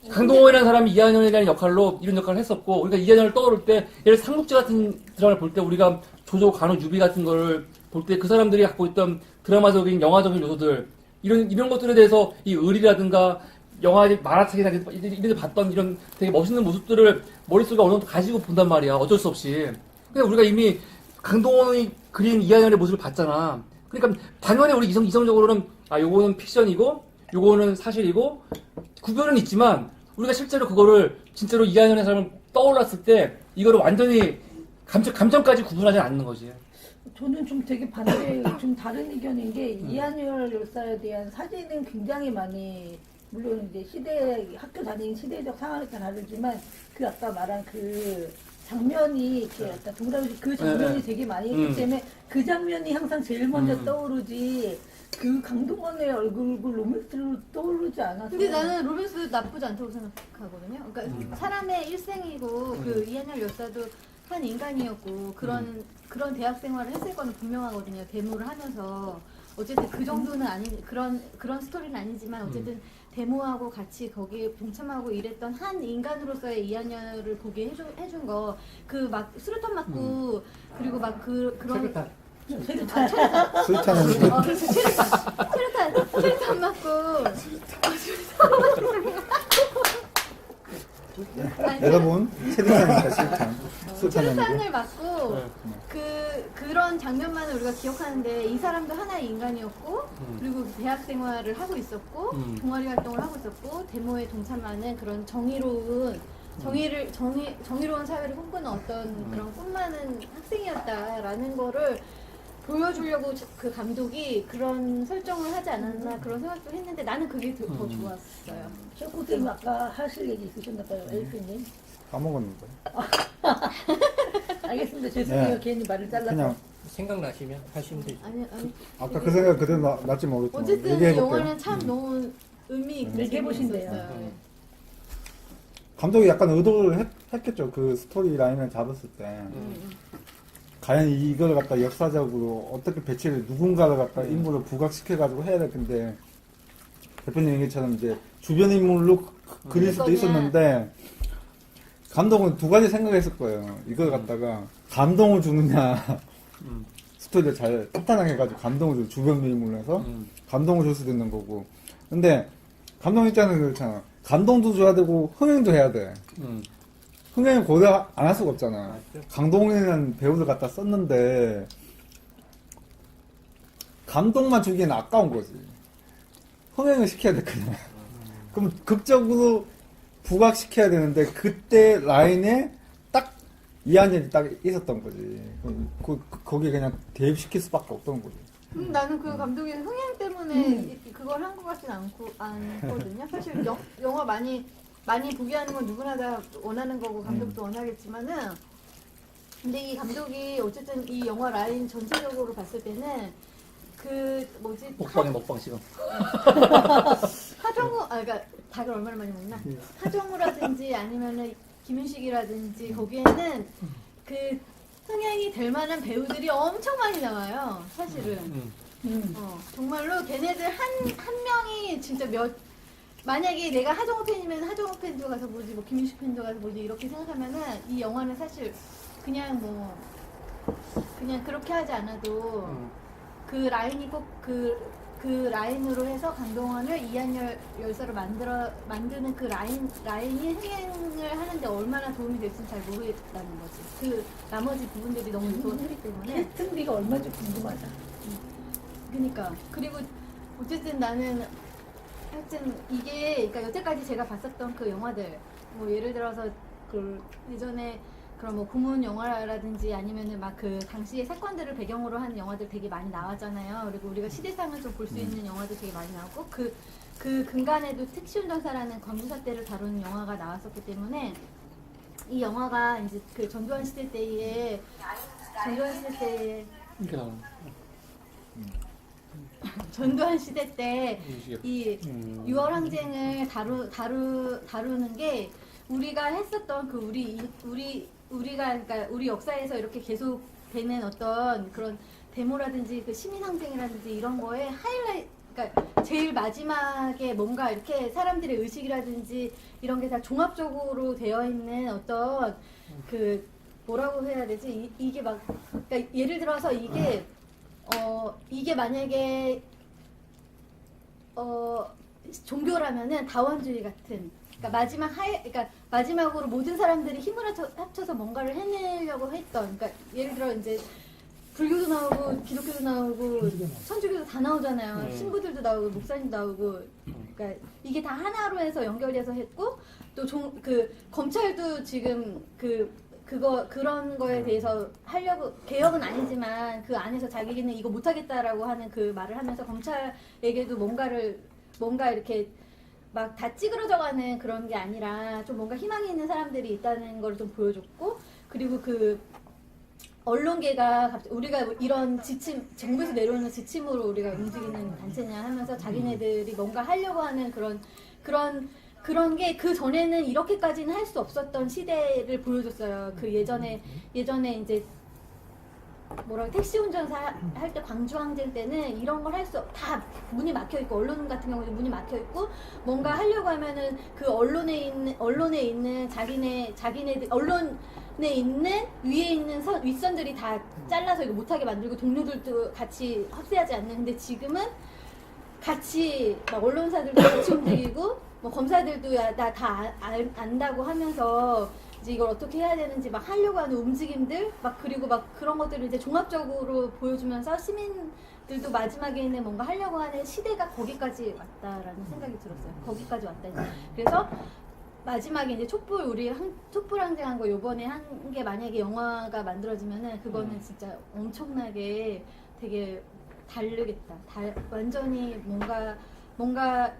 B: 강동원이라는 사람이 이한열에 대한 역할로 이런 역할을 했었고 우리가 이한열을 떠오를 때 예를 들어 삼국지 같은 드라마를 볼 때 우리가 조조, 간호, 유비 같은 거를 볼 때 그 사람들이 갖고 있던 드라마적인 영화적인 요소들 이런 것들에 대해서 이 의리라든가 영화 만화책이나 이런 데 봤던 이런 되게 멋있는 모습들을 머릿속에 어느 정도 가지고 본단 말이야. 어쩔 수 없이. 근데 우리가 이미 강동원이 그린 이한열의 모습을 봤잖아. 그러니까 당연히 우리 이성적으로는 요거는 픽션이고 요거는 사실이고 구별은 있지만 우리가 실제로 그거를 진짜로 이한열의 사람을 떠올랐을 때 이거를 완전히 감정까지 구분하지 않는 거지.
D: 저는 좀 되게 좀 다른 의견인 게 이한열 열사에 대한 사진은 굉장히 많이 물론 이제 학교 다니는 시대적 상황이 다 다르지만 그 아까 말한 그 장면이 이렇게 약간 동그라미 그 장면이 되게 많이 있기 때문에 그 장면이 항상 제일 먼저 떠오르지 그 강동원의 얼굴 로맨스로 떠오르지 않아서.
E: 근데 나는 로맨스 나쁘지 않다고 생각하거든요. 그러니까 사람의 일생이고 그 이한열 열사도 한 인간이었고 그런 대학 생활을 했을 거는 분명하거든요. 데모를 하면서 어쨌든 그 정도는 아니 그런 스토리는 아니지만 어쨌든 데모하고 같이 거기에 동참하고 이랬던 한 인간으로서의 이한열을 보게 해준 거, 그 막 수류탄 맞고 그리고 막 그런
F: 체류탄.
G: 술탄은
E: 그렇지, 체류탄 맞고
G: 여러분 체류탄입니다. 술탄. 술탄은
E: 체류탄을 맞고 그런 장면만을 우리가 기억하는데 이 사람도 하나의 인간이었고 그리고 대학 생활을 하고 있었고 동아리 활동을 하고 있었고 데모에 동참하는 그런 정의로운 사회를 꿈꾸는 어떤 그런 꿈 많은 학생이었다라는 거를 보여주려고 그 감독이 그런 설정을 하지 않았나 그런 생각도 했는데 나는 그게 더 좋았어요.
D: 셰프님 아까 하실 얘기 있으셨나봐요, 엘프님.
G: 까먹었는데.
D: 알겠습니다. 죄송해요.
G: 네.
D: 괜히 말을 잘라서.
G: 그냥
F: 생각나시면 하시면 되죠.
E: 아니
G: 아까 그 생각 그대로 날지 모르겠지만
E: 어쨌든 이
G: 얘기해볼게요.
E: 영화는 참 너무 의미 있게
D: 얘기해보신대요.
E: 재밌었어요.
G: 감독이 약간 의도를 했겠죠. 그 스토리 라인을 잡았을 때. 과연 이걸 갖다 역사적으로 어떻게 배치를 누군가를 갖다 인물을 부각시켜가지고 해야 될 텐데 대표님 얘기처럼 이제 주변 인물로 그릴 수도 있었는데 감독은 두 가지 생각했을 거예요. 이걸 갖다가 감동을 주느냐 스토리를 잘 탄탄하게 해가지고 감동을 줄 주변 인물로 해서 감동을 줄 수도 있는 거고 근데 감독 입장에서는 그렇잖아. 감동도 줘야 되고 흥행도 해야 돼. 흥행을 고려 안 할 수가 없잖아. 강동원이라는 배우를 갖다 썼는데 감동만 주기엔 아까운 거지. 흥행을 시켜야 됐거든. 그럼 극적으로 부각시켜야 되는데 그때 라인에 딱 이한열이 딱 있었던 거지. 거기에 그냥 대입시킬 수밖에 없던 거지.
E: 나는 그 감독이 흥행 때문에 그걸 한 것 같진 않거든요. 사실 영화 많이 보게 하는 건 누구나 다 원하는 거고 감독도 원하겠지만은 근데 이 감독이 어쨌든 이 영화 라인 전체적으로 봤을 때는 그 뭐지
B: 먹방 지금.
E: 하정우 그러니까 닭을 얼마나 많이 먹나 하정우라든지 아니면은 김윤식이라든지 거기에는 그 흥행이 될 만한 배우들이 엄청 많이 나와요 사실은 정말로 걔네들 한 명이 진짜 만약에 내가 하정우 팬이면 하정우 팬도 가서 보지, 뭐 김윤식 팬도 가서 보지 이렇게 생각하면은 이 영화는 사실 그냥 그렇게 하지 않아도 그 라인이 꼭 그 라인으로 해서 강동원을 이한열 열사로 만드는 그 라인이 흥행을 하는데 얼마나 도움이 될지는 잘 모르겠다는 거지. 그 나머지 부분들이 너무 좋기 때문에.
D: 캐스팅비가 얼마인지 궁금하다.
E: 그러니까 그리고 어쨌든 나는 하여튼 이게 그러니까 여태까지 제가 봤었던 그 영화들 뭐 예를 들어서 그 예전에 그런 뭐 고문 영화라든지 아니면은 막 그 당시의 사건들을 배경으로 한 영화들 되게 많이 나왔잖아요. 그리고 우리가 시대상을 좀 볼 수 있는 영화들 되게 많이 나왔고 그 근간에도 택시운전사라는 광주 사태를 다루는 영화가 나왔었기 때문에 이 영화가 이제 그 전두환 시대 때에
B: 이렇게 나오는.
E: 전두환 시대 때 이 6월 항쟁을 다루는 게 우리가 했었던 그 우리가 그러니까 우리 역사에서 이렇게 계속 되는 어떤 그런 데모라든지 그 시민 항쟁이라든지 이런 거에 그러니까 제일 마지막에 뭔가 이렇게 사람들의 의식이라든지 이런 게 다 종합적으로 되어 있는 어떤 그 뭐라고 해야 되지? 이게 막 그러니까 예를 들어서 이게 만약에 종교라면은 다원주의 같은 그러니까 마지막으로 모든 사람들이 힘을 합쳐서 뭔가를 해내려고 했던 그러니까 예를 들어 이제 불교도 나오고 기독교도 나오고 천주교도 다 나오잖아요. 신부들도 나오고 목사님도 나오고 그러니까 이게 다 하나로 해서 연결돼서 했고 또 그 검찰도 지금 그런 거에 대해서 하려고 개혁은 아니지만 그 안에서 자기는 이거 못하겠다라고 하는 그 말을 하면서 검찰에게도 뭔가 이렇게 막 다 찌그러져가는 그런 게 아니라 좀 뭔가 희망이 있는 사람들이 있다는 걸 좀 보여줬고 그리고 그 언론계가 갑자기 우리가 이런 정부에서 내려오는 지침으로 우리가 움직이는 단체냐 하면서 자기네들이 뭔가 하려고 하는 그런 게 그 전에는 이렇게까지는 할 수 없었던 시대를 보여줬어요. 그 예전에 이제 뭐라고 택시 운전사 할 때 광주 항쟁 때는 이런 걸 할 수 다 문이 막혀 있고 언론 같은 경우는 문이 막혀 있고 뭔가 하려고 하면은 그 언론에 있는 자기네들 언론에 있는 위에 있는 윗선들이 다 잘라서 이거 못하게 만들고 동료들도 같이 합세하지 않는. 근데 지금은 같이 막 언론사들도 같이 움직이고 뭐 검사들도 나 다 안다고 하면서 이제 이걸 어떻게 해야 되는지 막 하려고 하는 움직임들 막 그리고 막 그런 것들을 이제 종합적으로 보여주면서 시민들도 마지막에는 뭔가 하려고 하는 시대가 거기까지 왔다라는 생각이 들었어요. 거기까지 왔다. 그래서 마지막에 이제 촛불 항쟁한 거 요번에 한 게 만약에 영화가 만들어지면은 그거는 진짜 엄청나게 되게 다르겠다. 완전히 뭔가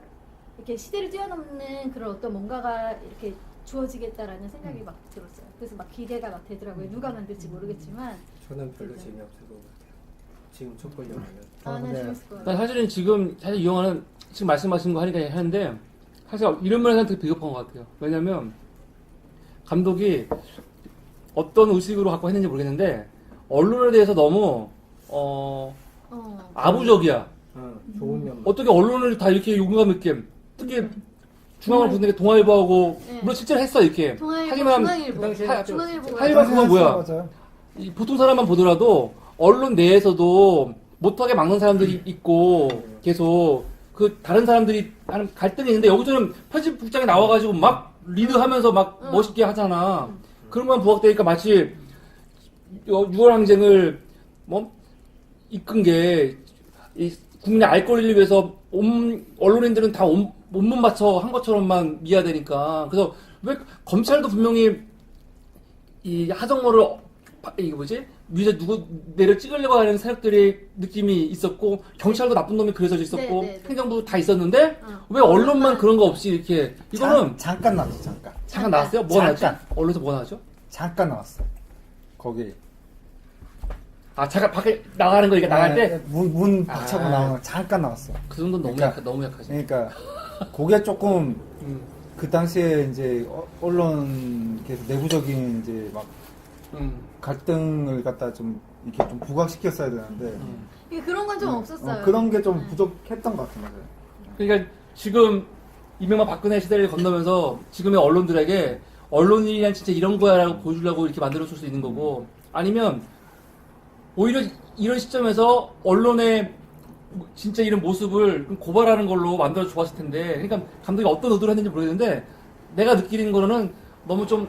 E: 이렇게 시대를 뛰어넘는 그런 어떤 뭔가가 이렇게 주어지겠다라는 생각이 막 들었어요. 그래서 막 기대가 막 되더라고요. 누가 만들지 모르겠지만
F: 저는 별로 재미없을 것 같아요. 지금 촛불 영화는.
E: 난
C: 네.
E: 재밌을 것
B: 난
E: 같아요.
B: 사실은 사실 이 영화는 지금 말씀하신 거 하니까 하는데 사실 이런 면에서는 되게 비겁한 것 같아요. 왜냐면 감독이 어떤 의식으로 갖고 했는지 모르겠는데 언론에 대해서 너무 아부적이야.
F: 좋은 면.
B: 어떻게 언론을 다 이렇게 용감 있게 특히 중앙을 보는 게 동아일보하고
E: 네.
B: 물론 실제로 했어 이렇게 하지만
E: 중앙일보.
F: 그 당시에
E: 중앙일보가
B: 하지만 그건 뭐야?
C: 맞아요.
B: 이 보통 사람만 보더라도 언론 내에서도 못하게 막는 사람들이 있고 계속 그 다른 사람들이 하는 갈등이 있는데 여기서는 편집국장이 나와가지고 막 리드하면서 막 멋있게 하잖아. 그런 건 부각되니까 마치 6월 항쟁을 뭐 이끈 게 이 국내 알 권리를 위해서 언론인들은 다 온몸 바쳐 한 것처럼만 미화되니까. 그래서 왜 검찰도 분명히 이 하정모를 이거 뭐지? 위에 내를 찍으려고 하는 세력들의 느낌이 있었고 경찰도 나쁜 놈이 그려져 있었고
E: 네.
B: 행정부도 다 있었는데 왜 언론만 그런 거 없이 이렇게 이거는
A: 잠깐 나왔어,
B: 잠깐 나왔어요? 뭐가 나왔죠?
A: 잠깐.
B: 언론에서 뭐가 나왔죠?
A: 잠깐 나왔어.
G: 거기
B: 아 잠깐 밖에 나가는 거 이렇게 나갈 때 그
A: 문 박차고
B: 아.
A: 나오는 거 잠깐 나왔어.
B: 정도는
A: 그러니까-
B: 너무 약하지.
A: 그러니까 그게 조금
B: 음.
A: 그 당시에 이제 언론 계속 내부적인 이제 막 갈등을 갖다 좀 이렇게 좀 부각시켰어야 되는데
E: 이게 그런 건 좀 없었어요.
A: 그런 게 좀 부족했던 것 같아요.
B: 그러니까 지금 이명박 박근혜 시대를 건너면서 지금의 언론들에게 언론이란 진짜 이런 거야라고 보여주려고 이렇게 만들어줄 수 있는 거고 아니면 오히려 이런 시점에서 언론의 진짜 이런 모습을 고발하는 걸로 만들어 좋았을 텐데 그러니까 감독이 어떤 의도를 했는지 모르겠는데 내가 느끼는 거는 너무 좀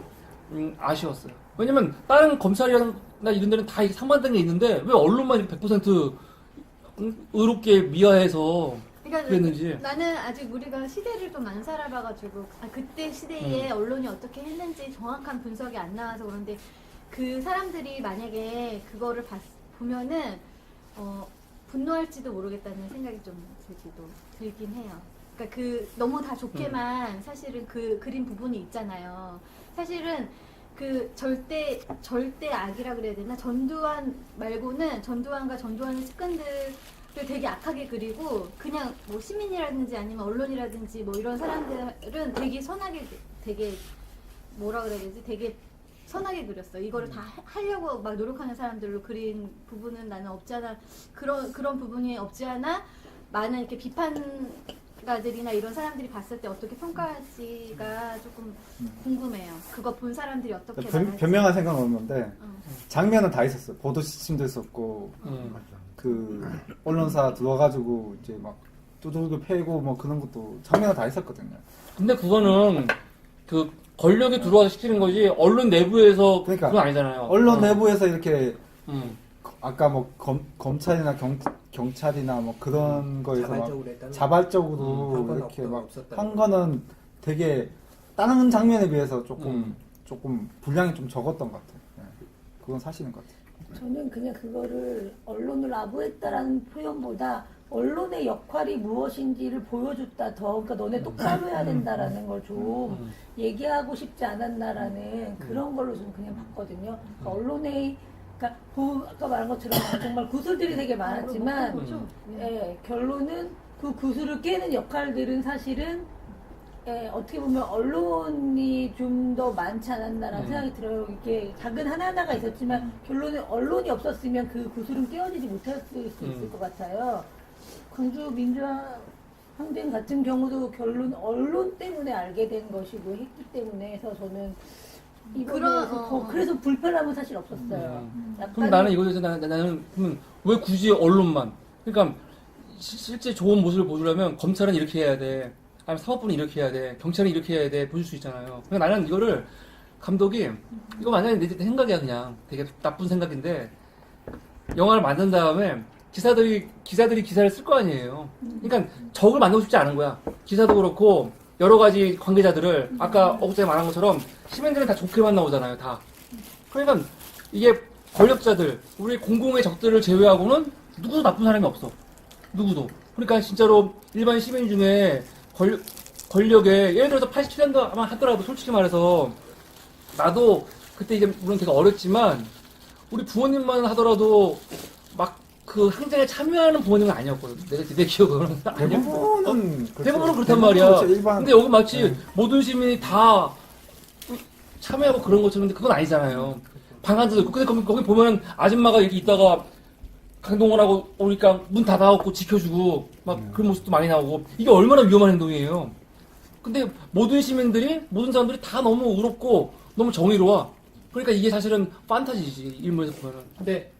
B: 아쉬웠어요. 왜냐면 다른 검찰이나 이런 데는 다 상반된 게 있는데 왜 언론만 이렇게 100% 의롭게 미화해서
E: 그러니까
B: 그랬는지.
E: 나는 아직 우리가 시대를 좀 안 살아봐가지고 그때 시대에 언론이 어떻게 했는지 정확한 분석이 안 나와서 그런데 그 사람들이 만약에 그거를 보면은 분노할지도 모르겠다는 생각이 좀 들긴 해요. 그러니까 너무 다 좋게만 사실은 그린 부분이 있잖아요. 사실은 그 절대 악이라 그래야 되나? 전두환 말고는 전두환과 전두환의 측근들을 되게 악하게 그리고 그냥 뭐 시민이라든지 아니면 언론이라든지 뭐 이런 사람들은 되게 선하게 되게 뭐라 그래야 되지? 되게 선하게 그렸어. 이거를 다 하려고 막 노력하는 사람들로 그린 부분은 나는 없지 않아. 그런 부분이 없지 않아. 많은 이렇게 비판가들이나 이런 사람들이 봤을 때 어떻게 평가할지가 조금 궁금해요. 그거 본 사람들이 어떻게 말할지.
A: 변명할 생각은 없는데 장면은 다 있었어. 보도 시침도 있었고 그 언론사 들어와가지고 이제 막 두들겨 패고 뭐 그런 것도 장면은 다 있었거든요.
B: 근데 그거는 그 권력이 들어와서 시키는 거지 언론 내부에서
A: 그러니까
B: 그건 아니잖아요.
A: 언론 내부에서 이렇게
B: 음.
A: 아까 뭐 검찰이나 경찰이나 뭐 그런 거에서
F: 자발적으로 했다는
A: 자발적으로
F: 건
A: 이렇게 막
F: 없었다는
A: 한 거는 되게 다른 장면에 비해서 조금 분량이 좀 적었던 것 같아요. 네. 그건 사실인 것 같아요.
D: 저는 그냥 그거를 언론을 아부했다라는 표현보다 언론의 역할이 무엇인지를 보여줬다 더 그러니까 너네 똑바로 해야 된다라는 걸 좀 얘기하고 싶지 않았나라는 그런 걸로 좀 그냥 봤거든요. 그러니까 언론의 그러니까 아까 말한 것처럼 정말 구슬들이 되게 많았지만 결론은 그 구슬을 깨는 역할들은 사실은 어떻게 보면 언론이 좀 더 많지 않았나라는 생각이 들어요. 이게 작은 하나하나가 있었지만 결론은 언론이 없었으면 그 구슬은 깨어지지 못했을 수 있을 것 같아요. 광주 민주화 항쟁 같은 경우도 결론 언론 때문에 알게 된 것이고 했기 때문에 해서 저는 이거에 대해서 그래서 불편함은 사실 없었어요. 약간
B: 그럼 나는 이거에 대해서 나는 그러면 왜 굳이 언론만? 그러니까 실제 좋은 모습을 보여주려면 검찰은 이렇게 해야 돼. 아니면 사법부는 이렇게 해야 돼. 경찰은 이렇게 해야 돼. 보여줄 수 있잖아요. 그러니까 나는 이거를 감독이 이거 만약에 내 생각이야 그냥 되게 나쁜 생각인데 영화를 만든 다음에 기자들이 기사를 쓸 거 아니에요. 그러니까 적을 만들고 싶지 않은 거야. 기사도 그렇고 여러 가지 관계자들을 아까 어제 말한 것처럼 시민들은 다 좋게만 나오잖아요. 다. 그러니까 이게 권력자들, 우리 공공의 적들을 제외하고는 누구도 나쁜 사람이 없어. 누구도. 그러니까 진짜로 일반 시민 중에 권력에 예를 들어서 87년도 아마 하더라도 솔직히 말해서 나도 그때 이제 물론 되게 어렸지만 우리 부모님만 하더라도 막 그 항쟁에 참여하는 부모님은 아니었거든. 내 기억으로는
A: 대부분은
B: 대부분은 그렇단 말이야.
A: 그렇죠, 일반.
B: 근데 여기 마치 모든 시민이 다 참여하고 그런 것처럼 그건 아니잖아요. 방한도 있고. 근데 거기 보면 아줌마가 이렇게 있다가 강동원하고 오니까 문 닫아갖고 지켜주고 막 그런 모습도 많이 나오고 이게 얼마나 위험한 행동이에요. 근데 모든 사람들이 다 너무 의롭고 너무 정의로워. 그러니까 이게 사실은 판타지지 일본에서 보면은.
F: 근데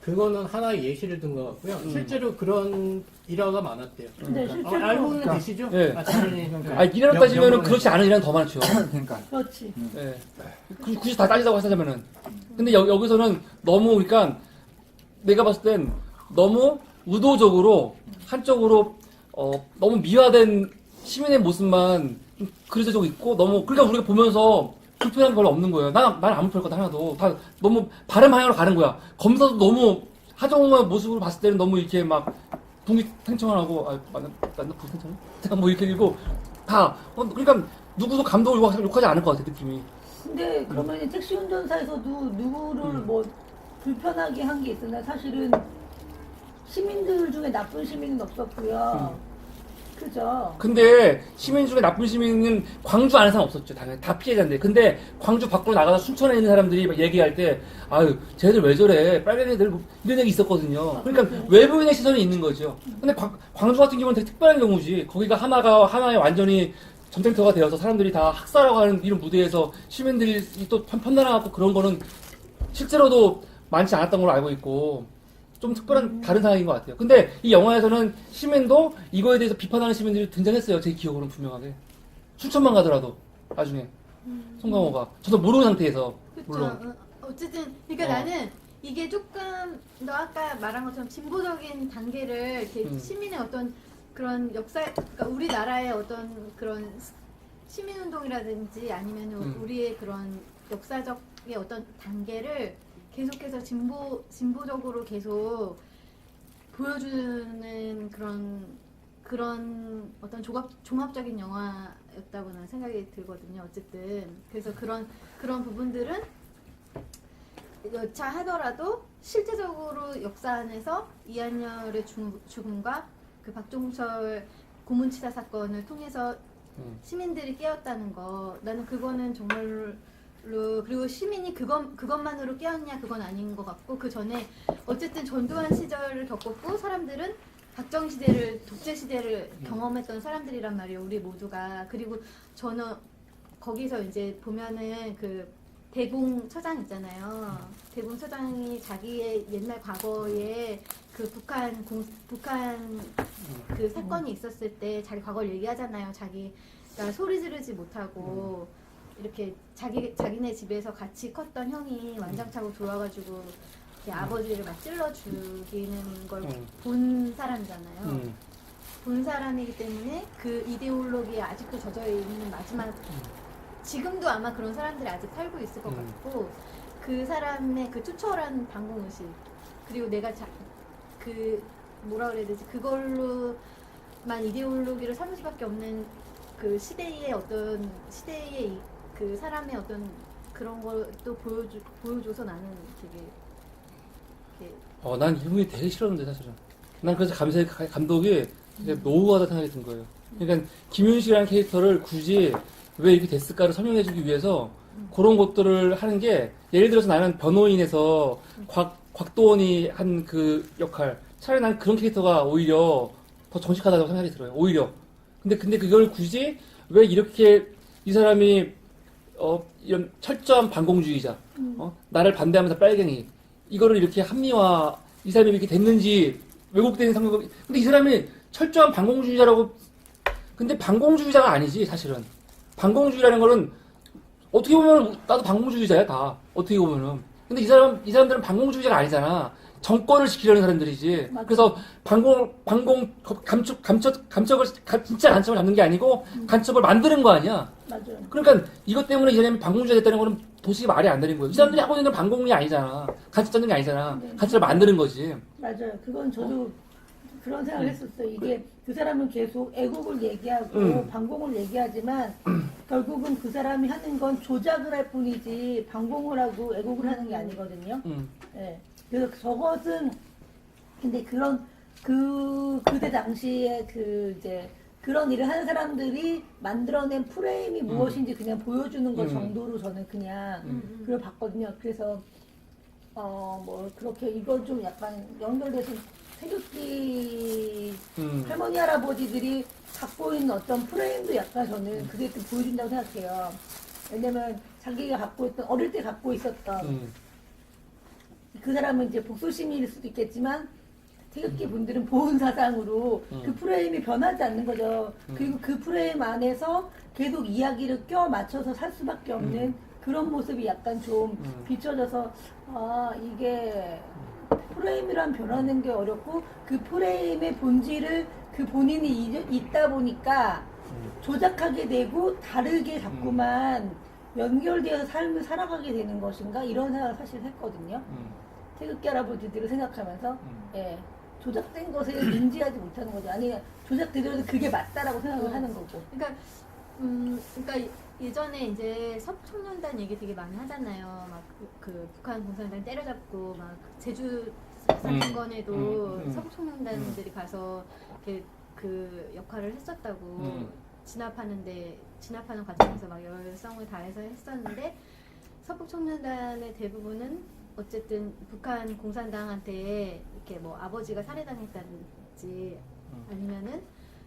F: 그거는 하나의 예시를 든 것 같고요. 실제로 그런 일화가 많았대요.
D: 근데 실제로
F: 알고는 계시죠?
B: 네.
F: 당연히.
B: 일화로 따지면은 그렇지 않은 일은 더 많죠.
A: 그러니까
D: 그렇지.
B: 예. 굳이 다 따지자고 하자면은. 근데 여기서는 너무, 그러니까, 내가 봤을 땐 너무 의도적으로, 한쪽으로, 너무 미화된 시민의 모습만 좀 그려져 있고, 너무, 그러니까 우리가 보면서 불편한 게 별로 없는 거예요. 난 아무 불편 하나도. 다 너무 바른 방향으로 가는 거야. 검사도 너무, 하정우의 모습으로 봤을 때는 너무 이렇게 막, 붕이탱청하고, 맞나 붕이탱청? 뭐 이렇게 읽고, 다, 그러니까, 누구도 감독을 욕하지 않을 것 같아, 느낌이.
D: 근데 그러면 택시 운전사에서도 누구를 뭐 불편하게 한 게 있었나? 사실은 시민들 중에 나쁜 시민은 없었고요. 그죠?
B: 근데 시민 중에 나쁜 시민은 광주 안에서는 없었죠. 당연히 다 피해자인데. 근데 광주 밖으로 나가서 순천에 있는 사람들이 막 얘기할 때 아유 쟤들 왜 저래 빨간 애들 뭐 이런 얘기 있었거든요. 그러니까 외부인의 시선이 있는 거죠. 근데 광주 같은 경우는 되게 특별한 경우지. 거기가 하나의 완전히 전쟁터가 되어서 사람들이 다 학살하고 하는 이런 무대에서 시민들이 또 편단하고 그런 거는 실제로도 많지 않았던 걸로 알고 있고 좀 특별한 다른 상황인 것 같아요. 근데 이 영화에서는 시민도 이거에 대해서 비판하는 시민들이 등장했어요. 제 기억으로는 분명하게. 순천만 가더라도 나중에 송강호가 저도 모르는 상태에서 물론.
E: 그렇죠. 어쨌든 그러니까 나는 이게 조금 너 아까 말한 것처럼 진보적인 단계를 이렇게 시민의 어떤 그런 역사, 그러니까 우리나라의 어떤 그런 시민운동이라든지 아니면 우리의 그런 역사적의 어떤 단계를 계속해서 진보적으로 계속 보여주는 그런 어떤 종합적인 영화였다고 는 생각이 들거든요. 어쨌든 그래서 그런 부분들은 여차하더라도 실제적으로 역사 안에서 이한열의 죽음과 그 박종철 고문치사 사건을 통해서 시민들이 깨었다는 거, 나는 그거는 정말로, 그리고 시민이 그것만으로 깨었냐 그건 아닌 것 같고, 그 전에 어쨌든 전두환 시절을 겪었고 사람들은 박정 시대를, 독재 시대를 경험했던 사람들이란 말이에요, 우리 모두가. 그리고 저는 거기서 이제 보면은 그 대공처장 있잖아요. 대공처장이 자기의 옛날 과거에 그 북한 그 사건이 있었을 때 자기 과거를 얘기하잖아요. 자기가 소리 지르지 못하고 이렇게 자기네 집에서 같이 컸던 형이 완장차고 들어와가지고 이렇게 아버지를 막 찔러 죽이는 걸 본 사람이잖아요. 본 사람이기 때문에 그 이데올로기에 아직도 젖어 있는 마지막, 지금도 아마 그런 사람들이 아직 살고 있을 것 같고, 그 사람의 그 투철한 방공의식, 그리고 내가 그 뭐라 그래야 되지, 그걸로만 이데올로기를 삼을 수밖에 없는 그 시대의 그 사람의 어떤 그런 걸 또 보여줘서 나는 되게
B: 난 이 부분이 되게 싫었는데 사실은. 난 그래서 감독이 되게 노후하다 생각이 든 거예요. 그러니까 김윤식이라는 캐릭터를 굳이 왜 이렇게 됐을까를 설명해주기 위해서 그런 것들을 하는 게 예를 들어서 나는 변호인에서 곽도원이 한 그 역할 차라리 난 그런 캐릭터가 오히려 더 정직하다고 생각이 들어요. 오히려. 근데 그걸 굳이 왜 이렇게 이 사람이 이런 철저한 반공주의자, 나를 반대하면서 빨갱이 이거를 이렇게 합리화 이 사람이 이렇게 됐는지 왜곡된 상황. 근데 이 사람이 철저한 반공주의자라고 근데 반공주의자가 아니지 사실은. 반공주의라는 거는 어떻게 보면 나도 반공주의자야 다 어떻게 보면은. 근데 이 사람들은 반공주의자가 아니잖아. 정권을 지키려는 사람들이지.
D: 맞아.
B: 그래서 간첩을 진짜 간첩을 잡는 게 아니고 간첩을 만드는 거 아니야.
D: 맞아요.
B: 그러니까 이것 때문에 이 사람이 반공주의가 됐다는 거는 도저히 말이 안 되는 거예요. 이 사람들이 하고 있는 건 반공이 아니잖아. 간첩 잡는 게 아니잖아.
D: 네.
B: 간첩을 만드는 거지.
D: 맞아요. 그건 저도 그런 생각을 했었어요. 이게 그 사람은 계속 애국을 얘기하고 반공을 얘기하지만 결국은 그 사람이 하는 건 조작을 할 뿐이지 반공을 하고 애국을 하는 게 아니거든요. 예. 그래서 저것은 근데 그때 당시에 이제 그런 일을 하는 사람들이 만들어낸 프레임이 무엇인지 그냥 보여주는 것 정도로 저는 그냥 그걸 봤거든요. 그래서 뭐 그렇게 이걸 좀 약간 연결돼서 태극기 할머니 할아버지들이 갖고 있는 어떤 프레임도 약간 저는 그게 또 보여준다고 생각해요. 왜냐면 자기가 갖고 있던 어릴 때 갖고 있었던 그 사람은 이제 복수심일 수도 있겠지만 태극기 분들은 보훈 사상으로 그 프레임이 변하지 않는 거죠. 그리고 그 프레임 안에서 계속 이야기를 껴 맞춰서 살 수밖에 없는 그런 모습이 약간 좀 비춰져서 이게 프레임이란 변하는 게 어렵고 그 프레임의 본질을 그 본인이 있다 보니까 조작하게 되고 다르게 자꾸만 연결되어서 삶을 살아가게 되는 것인가 이런 생각을 사실 했거든요. 태극기 할아버지들을 생각하면서 예, 조작된 것을 인지하지 못하는 거죠. 아니 조작되더라도 그게 맞다라고 생각을 하는 거고.
E: 그러니까 예전에 이제 서북청년단 얘기 되게 많이 하잖아요. 막 그 북한 공산당 때려잡고 막 제주 사건에도 서북청년단들이 가서 이렇게 그 역할을 했었다고 진압하는 과정에서 막 열성을 다해서 했었는데 서북청년단의 대부분은 어쨌든 북한 공산당한테 이렇게 뭐 아버지가 살해당했다든지 아니면은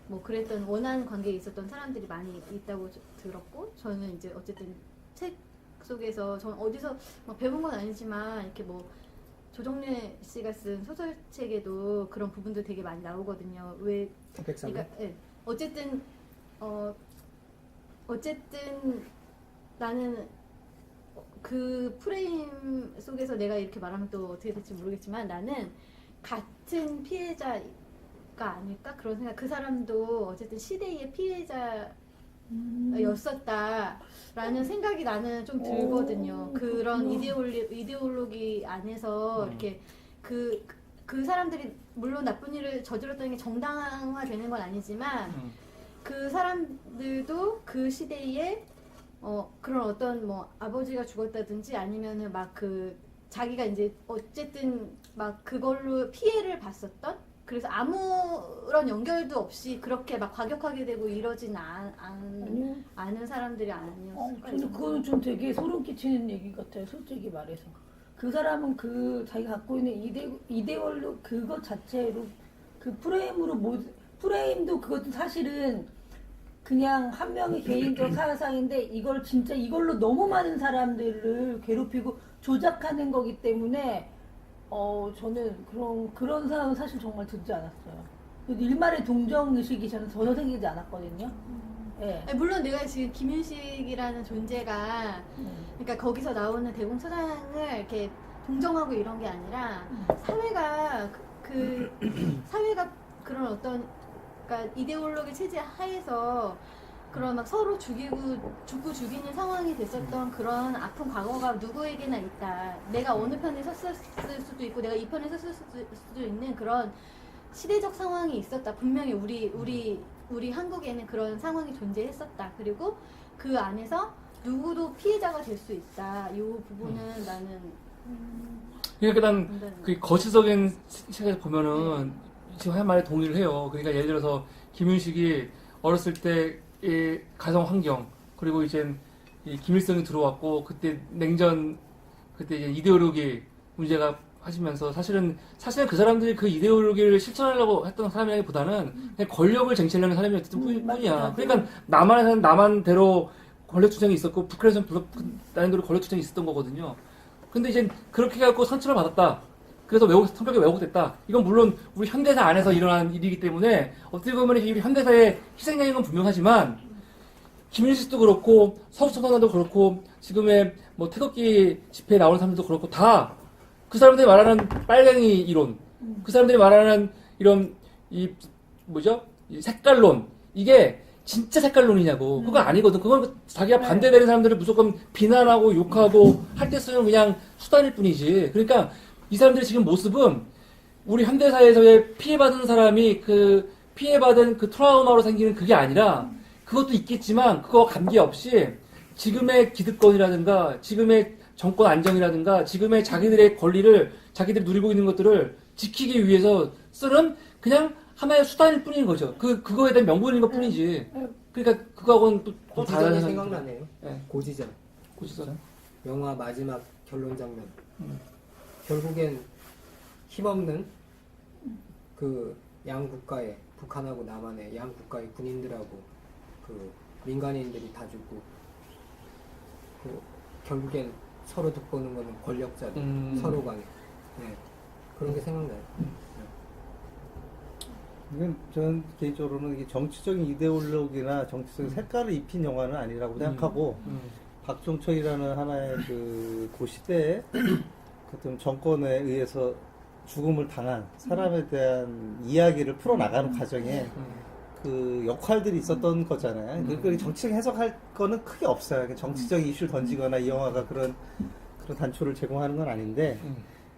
E: 뭐 그랬던 원한 관계에 있었던 사람들이 많이 있다고 들었고 저는 이제 어쨌든 책 속에서 저는 어디서 막 배운 건 아니지만 이렇게 뭐 조정래 씨가 쓴 소설책에도 그런 부분도 되게 많이 나오거든요. 왜 그러니까 예. 어쨌든 나는 그 프레임 속에서 내가 이렇게 말하면 또 어떻게 될지 모르겠지만 나는 같은 피해자가 아닐까 그런 생각. 그 사람도 어쨌든 시대의 피해자였었다라는 생각이 나는 좀 들거든요. 그런 이데올로기 안에서 이렇게 그 사람들이 물론 나쁜 일을 저질렀다는 게 정당화되는 건 아니지만 그 사람들도 그 시대에 그런 어떤 뭐 아버지가 죽었다든지 아니면은 막 자기가 이제 어쨌든 막 그걸로 피해를 봤었던 그래서 아무런 연결도 없이 그렇게 막 과격하게 되고 이러진 않은 사람들이 아니었을까.
D: 저는 그거는 좀 되게 소름 끼치는 얘기 같아요. 솔직히 말해서. 그 사람은 자기가 갖고 있는 이데올로 그것 자체로 그 프레임도 그것도 사실은 그냥 한 명의 개인적 사상인데 이걸로 너무 많은 사람들을 괴롭히고 조작하는 거기 때문에 저는 그런 사람은 사실 정말 듣지 않았어요. 일말의 동정 의식이 저는 전혀 생기지 않았거든요. 예.
E: 물론 내가 지금 김윤식이라는 존재가 그러니까 거기서 나오는 대공처장을 이렇게 동정하고 이런 게 아니라 사회가 사회가 그런 어떤 그러니까 이데올로기 체제 하에서 그런 막 서로 죽이는 상황이 됐었던 그런 아픈 과거가 누구에게나 있다. 내가 어느 편에 섰을 수도 있고 내가 이 편에 섰을 수도 있는 그런 시대적 상황이 있었다. 분명히 우리 한국에는 그런 상황이 존재했었다. 그리고 그 안에서 누구도 피해자가 될 수 있다. 이 부분은 나는
B: 그러니까 난 그 거시적인 시각에서 보면은 지금 한 말에 동의를 해요. 그러니까 예를 들어서 김윤식이 어렸을 때의 가정 환경 그리고 이제 이 김일성이 들어왔고 그때 냉전 그때 이제 이데올로기 문제가 하시면서 사실은 그 사람들이 그 이데올로기를 실천하려고 했던 사람이라기보다는 그냥 권력을 쟁취하려는 사람이었던 뿐이야. 그러니까 남한에서는 남한대로 권력 투쟁이 있었고 북한에서는 나름대로 권력 투쟁이 있었던 거거든요. 근데 이제 그렇게 해갖고 상처를 받았다. 그래서 성격이 왜곡됐다. 이건 물론 우리 현대사 안에서 일어난 일이기 때문에 어떻게 보면 이 현대사의 희생양인 건 분명하지만 김일식도 그렇고 서울청산단도 그렇고 지금의 뭐 태극기 집회에 나오는 사람들도 그렇고 다 그 사람들이 말하는 빨갱이 이론, 그 사람들이 말하는 이런 이 색깔론 이게 진짜 색깔론이냐고 그거 아니거든. 그건 자기가 반대되는 사람들을 무조건 비난하고 욕하고 할 때 쓰는 그냥 수단일 뿐이지. 그러니까 이 사람들의 지금 모습은 우리 현대사에서의 피해받은 사람이 그 피해받은 그 트라우마로 생기는 그게 아니라 그것도 있겠지만 그거와 관계없이 지금의 기득권이라든가 지금의 정권 안정이라든가 지금의 자기들의 권리를 자기들이 누리고 있는 것들을 지키기 위해서 쓰는 그냥 하나의 수단일 뿐인 거죠. 그거에 대한 명분인 것 뿐이지. 그러니까 그거하고는 또 다른
F: 고지전이 생각나네요.
B: 네.
F: 고지전.
B: 고지전.
F: 영화 마지막 결론 장면. 결국엔 힘없는 그 양 국가의 북한하고 남한의 양 국가의 군인들하고 그 민간인들이 다 죽고 그 결국엔 서로 득보는 거는 권력자들 서로 간에 네. 그런 게 생각나요.
C: 이건 저는 개인적으로는 이게 정치적인 이데올로기나 정치적인 색깔을 입힌 영화는 아니라고 생각하고 박종철이라는 하나의 그 시대에 어떤 정권에 의해서 죽음을 당한 사람에 대한 이야기를 풀어나가는 과정에 그 역할들이 있었던 거잖아요. 그러니까 정치적 해석할 거는 크게 없어요. 정치적 이슈를 던지거나 이 영화가 그런 단초를 제공하는 건 아닌데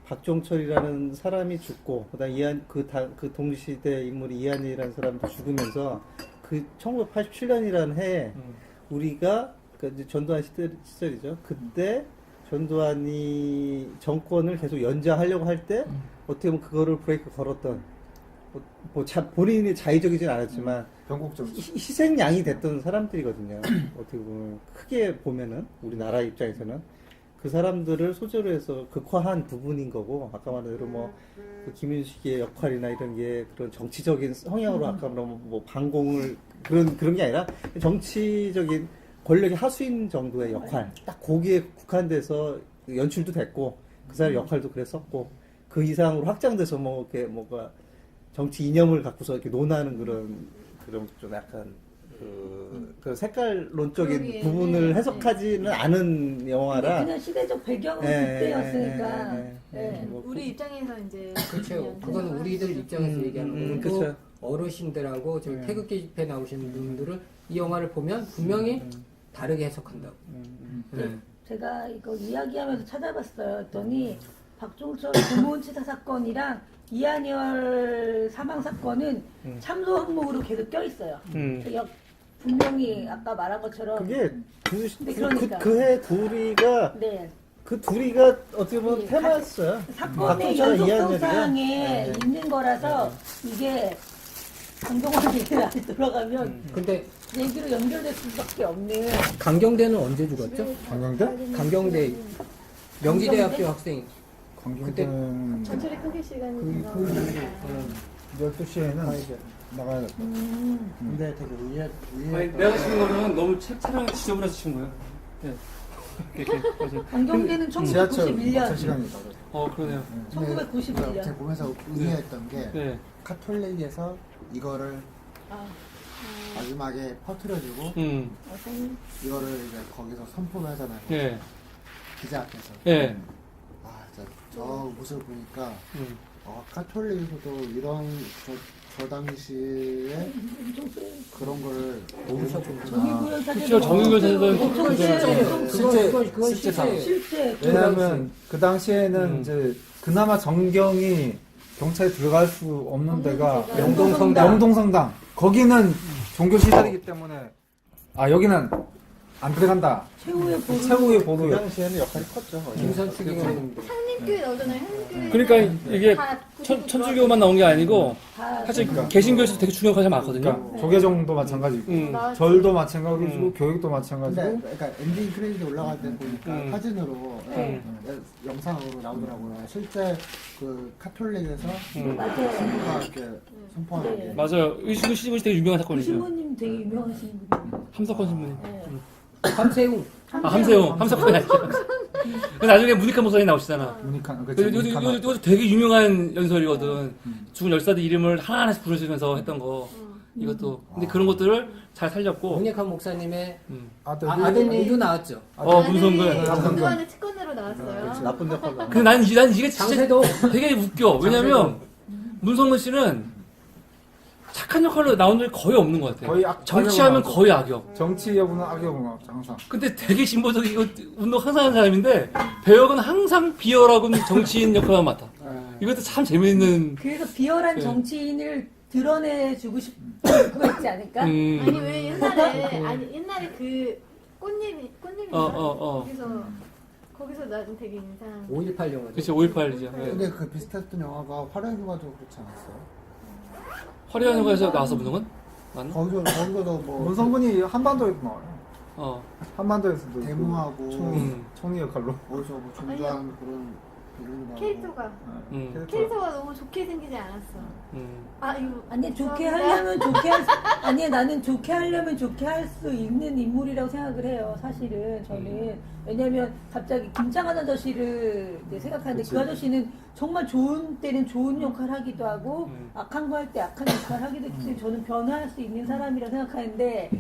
C: 박종철이라는 사람이 죽고 그다음 그 동시대 인물이 이한이라는 사람도 죽으면서 그 1987년이라는 해에 우리가 그러니까 이제 전두환 시절이죠. 그때 전두환이 정권을 계속 연장하려고 할 때 어떻게 보면 그거를 브레이크 걸었던 본인이 자의적이진 않았지만
A: 변곡적
C: 희생양이 됐던 사람들이거든요. 어떻게 보면 크게 보면은 우리나라 입장에서는 그 사람들을 소재로 해서 극화한 부분인 거고 아까 말한 대로 그 김윤식의 역할이나 이런 게 그런 정치적인 성향으로 아까 말한 반공을 그런 게 아니라 정치적인 권력의 하수인 정도의 역할 딱 거기에 국한돼서 연출도 됐고 그 사람 역할도 그랬었고 그 이상으로 확장돼서 이렇게 뭐가 정치 이념을 갖고서 이렇게 논하는 그런 좀 약간 그 색깔론적인 부분을 해석하지는 않은 영화라.
D: 그냥 시대적 배경은 그때였으니까.
E: 우리 입장에서 이제
F: 그렇죠. 그건 우리들 입장에서 얘기하는 거고
C: 그쵸.
F: 어르신들하고 지금 태극기 집회 나오시는 분들은 이 영화를 보면 분명히 다르게 해석한다고.
D: 제가 이거 이야기하면서 찾아봤어요. 했더니 박종철 고문치사 사건이랑 이한열 사망 사건은 참소 항목으로 계속 껴있어요. 분명히 아까 말한 것처럼
C: 그게
D: 그러니까.
C: 그해 둘이가
D: 네.
C: 그 둘이가 어떻게 보면 테마였어요.
D: 사건의
C: 박종철,
D: 연속성
C: 이한열이요?
D: 사항에 있는 거라서 이게 강경원 얘기를 안에 들어가면
F: 근데
D: 얘기로 연결될 수밖에 없는.
F: 강경대는 언제 죽었죠?
A: 강경대?
F: 강경대 명지대학교 학생.
A: 강경대는
E: 전철이 끊길 시간이
F: 그
A: 12시에는 나가야겠다.
G: 근데 되게
B: 아니, 내가 치는 거는 너무 촬영 지저분해서 치는 거예요. 네. 이렇게.
D: 강경대는
A: 지하철
D: 1991년.
A: 시간이
B: 그러네요.
D: 1991년.
G: 제가 보면서 의외했던 게
B: 네.
G: 카톨릭에서 이거를 마지막에 퍼뜨려주고 이거를 이제 거기서 선포를 하잖아요.
B: 네.
G: 기자 앞에서.
B: 네.
G: 진짜 저 모습을 보니까 카톨릭에서도 이런 저 당시에 그런 거를
D: 정의구현
B: 그렇죠. 정의구현 사실은
F: 그건
B: 실제상.
D: 실제
A: 왜냐하면 그 당시에는 이제 그나마 정경이 경찰에 들어갈 수 없는 데가 영동성당. 거기는 종교 시설이기 때문에 여기는 안 들어간다. 최후의 보도였.
C: 그 당시에는 역할이 컸죠.
F: 김선숙이가
E: 한림교회 나오잖아요. 한림교회.
B: 그러니까 이게
E: 닫고
B: 천주교만 나온 게 아니고
D: 다
B: 사실
A: 그러니까.
B: 개신교에서 되게 중요한 과정이 많거든요.
A: 그러니까 조계종도 마찬가지고
E: 나왔어요.
A: 절도 마찬가지고 교육도 마찬가지고
H: 근데 그러니까 엔딩 크레딧 올라갈 때 보니까 사진으로 영상으로 나오더라고요. 실제 그 카톨릭에서
D: 맞아요.
H: 신부가 이렇게 선포하는 게.
D: 네.
B: 맞아요. 의식의 시집이 되게 유명한
D: 그
B: 사건이죠.
D: 신부님 되게 유명하신 분이에요.
B: 함석헌 신부님.
D: 네.
F: 함세웅.
B: 함세웅. 함석헌이 아니죠. 근데 나중에 문익환 목사님 나오시잖아.
A: 문익환
B: 이거 되게 유명한 연설이거든. 죽은 열사들 이름을 하나하나씩 부르시면서 했던 거. 이것도. 근데 그런 것들을 잘 살렸고.
F: 문익환 목사님의
A: 아들이
F: 아들도 나왔죠.
B: 문성근.
E: 전두환의 측근으로 나왔어요.
C: 나쁜 역할로.
B: 근데 난 이게 진짜
F: 장세도
B: 되게 웃겨. 왜냐면 문성근 씨는 착한 역할로 나온 적이 거의 없는 것 같아요.
A: 거의
B: 정치하면
A: 악역으로
B: 거의 악역.
A: 정치 여부는 악역으로 나왔죠 항상.
B: 근데 되게 진보적이고 운동 항상 하는 사람인데 배역은 항상 비열하고 정치인 역할만 맡아. 이것도 참 재미있는.
D: 그래서 비열한
B: 네.
D: 정치인을 드러내주고 싶은 그거 있지 않을까?
E: 아니 왜 옛날에 그 꽃잎이 거기서 나는 되게 인상.
F: 5.18 영화.
B: 그치 5.18이죠.
H: 근데 그 비슷했던 영화가 화려한 휴가도 그렇지 않았어요?
B: 화려한 영화에서 나와서 문성은? 맞나?
H: 거기서도 뭐
A: 문성근이 한반도에도 나와요. 한반도에서도
H: 데모하고
A: 총리 역할로.
H: 어디서 뭐 종교하는 그런 비밀이 나오고.
E: 캐릭터가 캐릭터가 너무 좋게 생기지 않았어. 아 이거
D: 아니 좋게
E: 죄송합니다.
D: 하려면 좋게 할 수, 아니 나는 좋게 하려면 좋게 할 수 있는 인물이라고 생각을 해요. 사실은 저는 왜냐면 갑자기 김장한 아저씨를 이제 생각하는데 그 아저씨는 정말 좋은 때는 좋은 역할 하기도 하고 악한 거 할 때 악한 역할 하기도 했지. 저는 변화할 수 있는 사람이라 생각하는데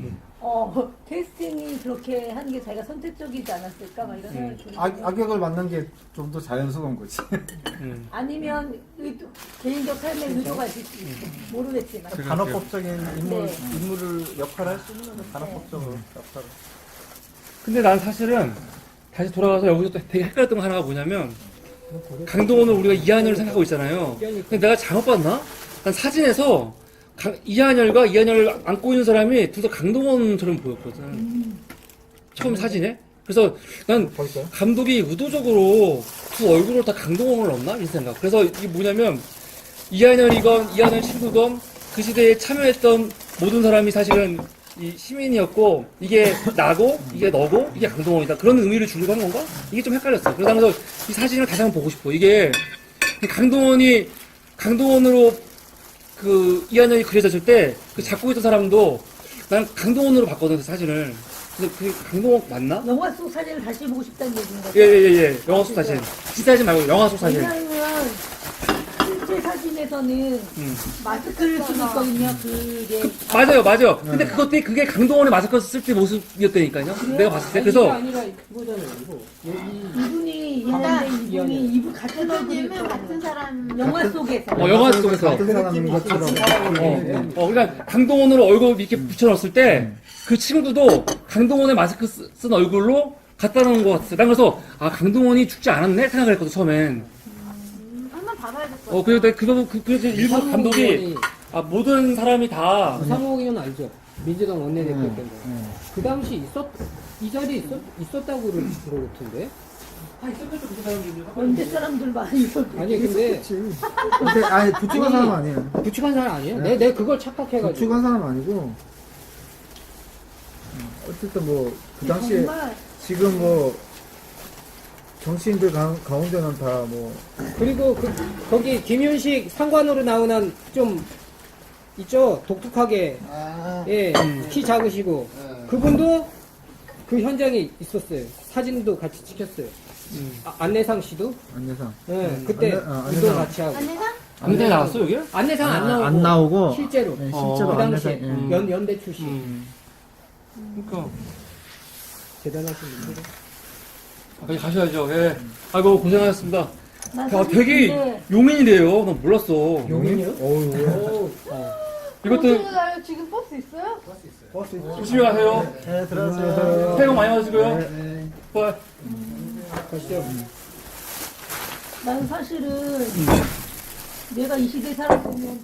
D: 캐스팅이 그렇게 하는 게 자기가 선택적이지 않았을까 막 이런 생각이 들어요.
A: 악역을 맡는 게 좀 더 자연스러운 거지.
D: 아니면 개인적 삶의 의도가 있을 수 있어. 모르겠지만.
C: 그 간호법적인 인물,
D: 네.
C: 인물을 역할을 할 수 있는 건 간호법적으로 역할을.
B: 근데 난 사실은 다시 돌아가서 여기서 또 되게 헷갈렸던 거 하나가 뭐냐면 강동원을 우리가 이한열을 생각하고 있잖아요. 근데 내가 잘못 봤나? 난 사진에서 이한열과 이한열을 안고 있는 사람이 둘 다 강동원처럼 보였거든. 처음 사진에. 그래서 난 감독이 의도적으로 두 얼굴을 다 강동원을 넣었나? 이 생각. 그래서 이게 뭐냐면 이한열이건 이한열 친구건 그 시대에 참여했던 모든 사람이 사실은 이 시민이었고 이게 나고 이게 너고 이게 강동원이다. 그런 의미를 주려고 하는 건가? 이게 좀 헷갈렸어. 그래서 이 사진을 다시 한번 보고 싶어. 이게 강동원으로 그 이한열이 그려졌을 때 그 잡고 있던 사람도 난 강동원으로 봤거든 그 사진을. 근데 그게 강동원 맞나?
D: 영화 속 사진을 다시 보고 싶다는 얘기인 거죠.
B: 예. 영화 속 사진. 진짜 사진 말고 영화 속 사진.
D: 왜냐하면 실제 사진에서는 마스크를 쓰고 있거든요. 그게
B: 맞아요. 근데 그게 강동원의 마스크 쓸 때 모습이었다니까요. 내가 봤을 때. 그래서
F: 아니라 그거잖아요. 이거.
D: 이분이 있는데 이분 같은
E: 어떤
D: 얼굴일
E: 예명 같은
D: 거라고.
E: 사람
D: 영화 속에서.
B: 영화 속에서.
A: 같은 사람인 것처럼.
B: 그러니까 강동원으로 얼굴 이렇게 붙여놨을 때 그 친구도 강동원의 마스크 쓴 얼굴로 갖다 놓은 것 같았어요. 난 그래서 강동원이 죽지 않았네 생각을 했거든 처음엔.
E: 한번 봐봐야 될 것 같아.
B: 그래서 일부 감독이 모든 사람이 다
F: 우상호 의원 알죠? 민주당 원내대표 때인데. 그 당시 이 자리에 있었다고 그러던데.
B: 있었겠죠 그 사람들이.
D: 언제 사람들 많이 있었
F: 아니 근데
A: 근데 아니 부축한 사람 아니에요.
F: 부축한 사람 아니에요? 내 그걸 착각해가지고.
A: 부축한 사람 아니고. 어쨌든 뭐 그 당시에
D: 정말
A: 지금 뭐 정치인들 가운데는 다 뭐
F: 그리고 거기 김윤식 상관으로 나오는 좀 있죠? 독특하게 키 작으시고 그분도 그 현장에 있었어요. 사진도 같이 찍혔어요. 안내상 씨도
A: 안내상.
F: 그때 운동 같이 하고.
E: 안내상?
B: 안내 나왔어 여기?
F: 안내상 안 나오고
A: 안 나오고
F: 실제로
A: 네, 실제로
F: 그 당시에
A: 안내상.
F: 연대 출신
B: 그러니까
F: 대단하신 분들.
B: 빨리 가셔야죠. 예. 아이고 고생하셨습니다.
D: 난
B: 야,
D: 사실
B: 되게
D: 근데
B: 용인이래요. 난 몰랐어.
A: 용인이요? 어우
B: 이것도
E: 지금 버스 있어요?
B: 조심히 가세요.
A: 네 들어가세요.
B: 새해 복 많이 받으시고요.
A: 네.
B: 바이.
F: 가시죠.
D: 난 사실은 내가 이 시대에 살았으면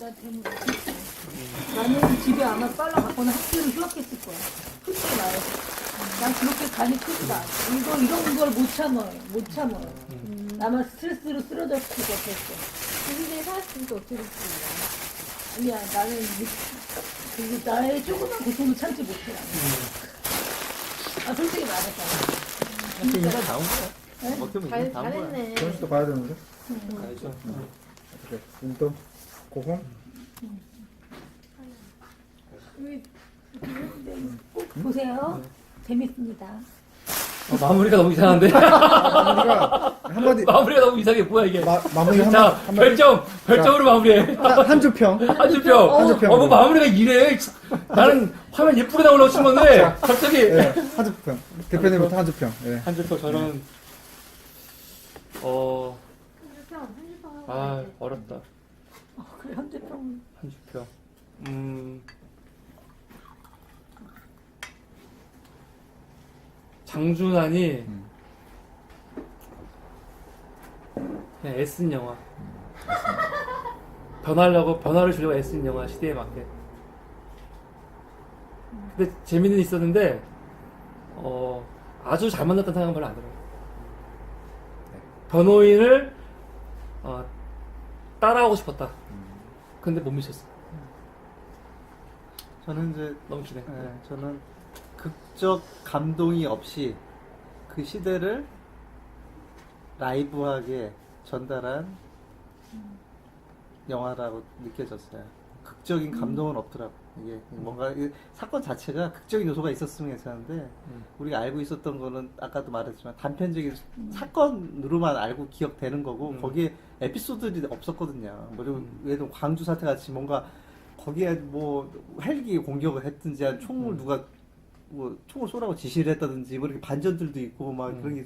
D: 나는 집에 아마 빨라 갔거나 학교를 휴학했을 거야. 솔직히 말해서. 난 그렇게 간이 크지도 않아. 이런 걸 못 참아요. 나만 스트레스로 쓰러졌을 것 같았어.
E: 시대에 살았으면 또 어떻게 됐을까.
D: 아니야, 나는 나의 조그만 고통도 참지 못해. 아, 솔직히 말해서.
C: 인간 나온 거야.
D: 네?
C: 어떻게 보면 인간 나온 거야.
E: 잘했네.
G: 점수도 봐야 되는데.
B: 알죠.
G: 어떻게? 운동? 고공?
D: 꼭 보세요. 재밌습니다.
B: 마무리가 너무 이상한데?
G: 우리가 한마디
B: 마무리가 너무 이상해. 뭐야 이게?
G: 마무리
B: 자,
G: 한마디
B: 별점으로 마무리해.
G: 한 주평.
B: 한 주평.
G: 한 주평.
B: 뭐 마무리가 이래. 나는 화면 예쁘게 나오려고 친 건데, 갑자기.
G: 네, 한 주평. 대표님부터 한 주평. 네.
B: 한 주평, 저는,
E: 한주평 하고
B: 아,
E: 가야 돼.
B: 어렵다.
D: 그래, 현재평.
B: 한 주평. 장준환이 그냥 애쓴 영화. 변화를 주려고 애쓴 영화, 시대에 맞게. 근데 재미는 있었는데, 아주 잘 만났다는 생각은 별로 안 들어요. 변호인을, 따라하고 싶었다. 근데 못 미쳤어.
C: 저는 이제
B: 너무 기대.
C: 저는 극적 감동이 없이 그 시대를 라이브하게 전달한 영화라고 느껴졌어요. 극적인 감동은 없더라고. 이게 뭔가 이 사건 자체가 극적인 요소가 있었으면 괜찮은데 우리가 알고 있었던 거는 아까도 말했지만 단편적인 사건으로만 알고 기억되는 거고 거기에 에피소드들이 없었거든요. 뭐 예를 들어 광주 사태 같이 뭔가 거기에 뭐 헬기 공격을 했든지 한 총을 누가 뭐 총을 쏘라고 지시를 했다든지 뭐 이렇게 반전들도 있고 막 그런 게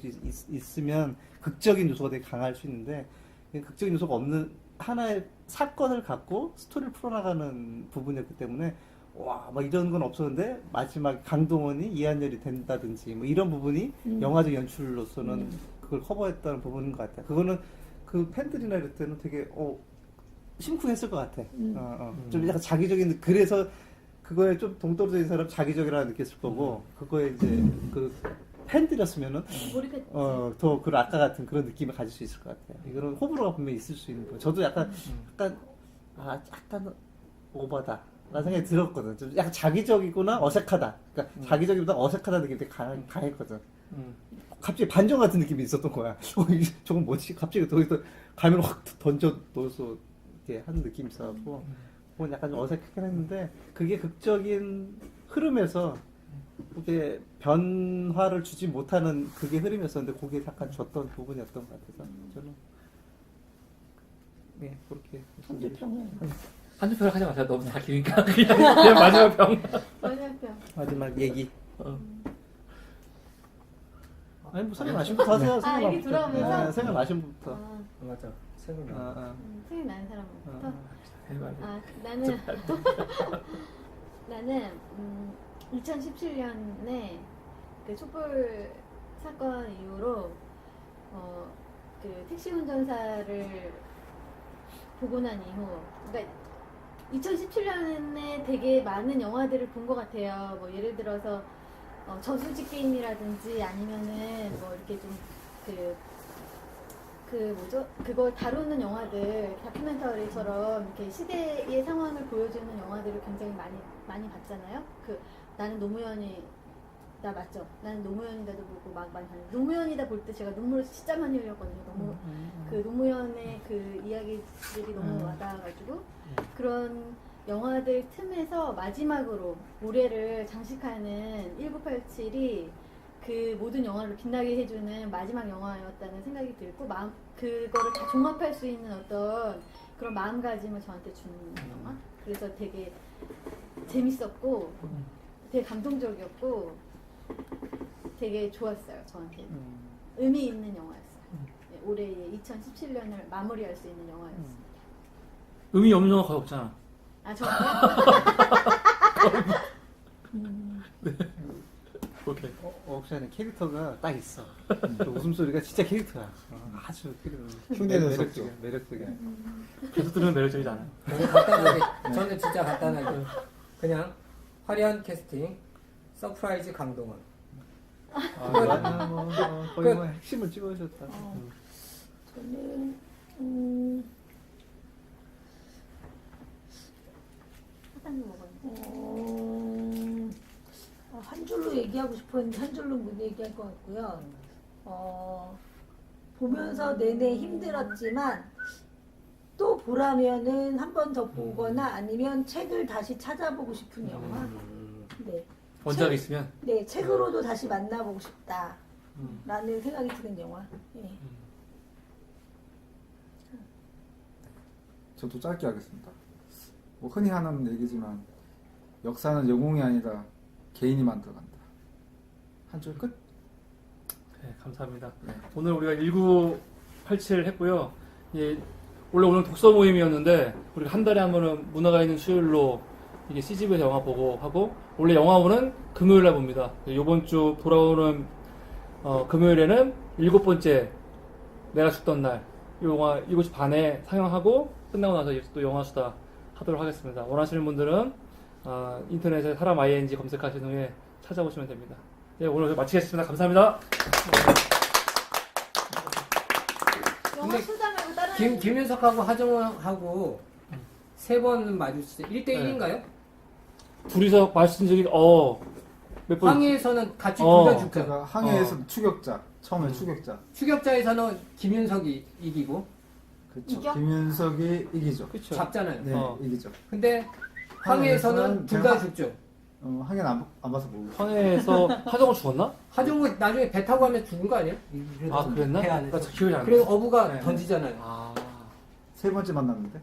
C: 있으면 극적인 요소가 되게 강할 수 있는데 극적인 요소가 없는 하나의 사건을 갖고 스토리를 풀어나가는 부분이었기 때문에 와 막 이런 건 없었는데 마지막 강동원이 이한열이 된다든지 뭐 이런 부분이 영화적 연출로서는 그걸 커버했다는 부분인 것 같아요. 그거는 그 팬들이나 이럴 때는 되게 심쿵했을 것 같아. 좀 약간 자기적인 그래서 그거에 좀 동떨어진 사람 자기적이라 느꼈을 거고 그거에 이제 그 팬들이었으면은
E: 모르겠지.
C: 더 그런 아까 같은 그런 느낌을 가질 수 있을 것 같아요. 이거는 호불호가 분명히 있을 수 있는 거예요. 저도 약간 약간 오버다 라는 생각이 들었거든. 좀 약간 자기적이구나 어색하다. 그러니까 자기적이보다 어색하다 느낌이 되게 강했거든. 갑자기 반전 같은 느낌이 있었던 거야. 저건 뭐지? 갑자기 거기서 가면 확 던져 넣어서 이렇게 하는 느낌이 있어갖고 그건 약간 좀 어색하긴 했는데 그게 극적인 흐름에서 그게 변화를 주지 못하는 그게 흐름이었었는데 그게 약간 줬던 부분이었던 것 같아서 저는 네 그렇게
D: 현재평은.
B: 한 주평을 하지 마세요. 너무 다 기니까. 그냥 마지막 평.
E: 마지막평.
C: 마지막 얘기. 아니 뭐 생각 나신 분부터 하세요.
E: 아, 얘기 들어오면서?
C: 네, 생각 나신 분부터.
F: 맞아. 생각나.
E: 생각이 나는 사람부터.
B: 해봐요.
E: 나는 2017년에 그 촛불 사건 이후로 그 택시 운전사를 보고 난 이후, 그러니까 2017년에 되게 많은 영화들을 본 것 같아요. 뭐 예를 들어서 저수지 게임이라든지 아니면은 뭐 이렇게 좀 그걸 다루는 영화들, 다큐멘터리처럼 이렇게 시대의 상황을 보여주는 영화들을 굉장히 많이 봤잖아요. 나는 노무현이, 나 맞죠? 나는 노무현이다도 보고 막 많이 봤는데, 노무현이다 볼 때 제가 눈물을 진짜 많이 흘렸거든요. 너무, 그 노무현의 그 이야기들이 너무 와닿아가지고, 그런 영화들 틈에서 마지막으로 올해를 장식하는 1987이 그 모든 영화를 빛나게 해주는 마지막 영화였다는 생각이 들고 그거를 다 종합할 수 있는 어떤 그런 마음가짐을 저한테 주는 영화. 그래서 되게 재밌었고 되게 감동적이었고 되게 좋았어요. 저한테 의미 있는 영화였어요. 네, 올해의 2017년을 마무리할 수 있는 영화였습니다.
B: 의미 없는 영화 거의 없잖아.
E: 아 저한테?
B: 오케이.
C: 옥션의 캐릭터가 딱 있어. 그 웃음소리가 진짜 캐릭터야. 아주 캐릭터.
G: 흉내내서
C: 매력적이야.
B: 계속 들으면 매력적이지 않아요.
F: 너무 간단하게, 저는 진짜 간단하게. 그냥 화려한 캐스팅, 서프라이즈 강동원.
C: 거의 뭐 핵심을 찍어주셨다.
D: 저는
E: 사장님 먹었는데.
D: 한 줄로 얘기하고 싶었는데 한 줄로 못 얘기할 것 같고요. 보면서 내내 힘들었지만 또 보라면은 한 번 더 보거나 아니면 책을 다시 찾아보고 싶은 영화. 네.
B: 원작이 있으면.
D: 네, 책으로도 다시 만나보고 싶다라는 생각이 드는 영화. 네.
A: 저도 짧게 하겠습니다. 뭐 흔히 하는 얘기지만 역사는 영웅이 아니다. 개인이 만들어간다. 한 줄 끝?
B: 네, 감사합니다.
A: 네.
B: 오늘 우리가 1987 했고요. 예, 원래 오늘 독서 모임이었는데 우리가 한 달에 한 번은 문화가 있는 수요일로 이게 CGV에서 영화 보고 하고 원래 영화보는 금요일날 봅니다. 이번 주 돌아오는 금요일에는 7번째 내가 죽던 날 이 영화 7시 반에 상영하고 끝나고 나서 또 영화 수다 하도록 하겠습니다. 원하시는 분들은 인터넷에 사람 ING 검색하신 후에 찾아보시면 됩니다. 네, 오늘 마치겠습니다. 감사합니다.
E: 영화 수다 말고 다른
F: 김윤석하고 하정우하고 3번 마주치죠. 1대1인가요?
B: 둘이서 마주친 적이 몇 번?
F: 항해에서는 같이 둘 다 죽죠.
A: 제가 항해에서 추격자, 처음에 추격자.
F: 추격자에서는 김윤석이 이기고
A: 그렇죠.
E: 이겨?
A: 김윤석이 이기죠.
B: 그쵸.
F: 잡잖아요.
A: 네, 이기죠.
F: 근데 항해에서는 둘 다
A: 제가-
F: 죽죠.
A: 항해는 안 봐서 모르고.
B: 항해에서 하정우 죽었나?
F: 하정우 나중에 배 타고 가면 죽은 거 아니에요?
B: 아, 그랬나?
F: 배 안에서.
B: 나 기억이 안 나.
F: 그래서 어부가
B: 네.
F: 던지잖아요.
B: 아,
A: 세 번째 만났는데.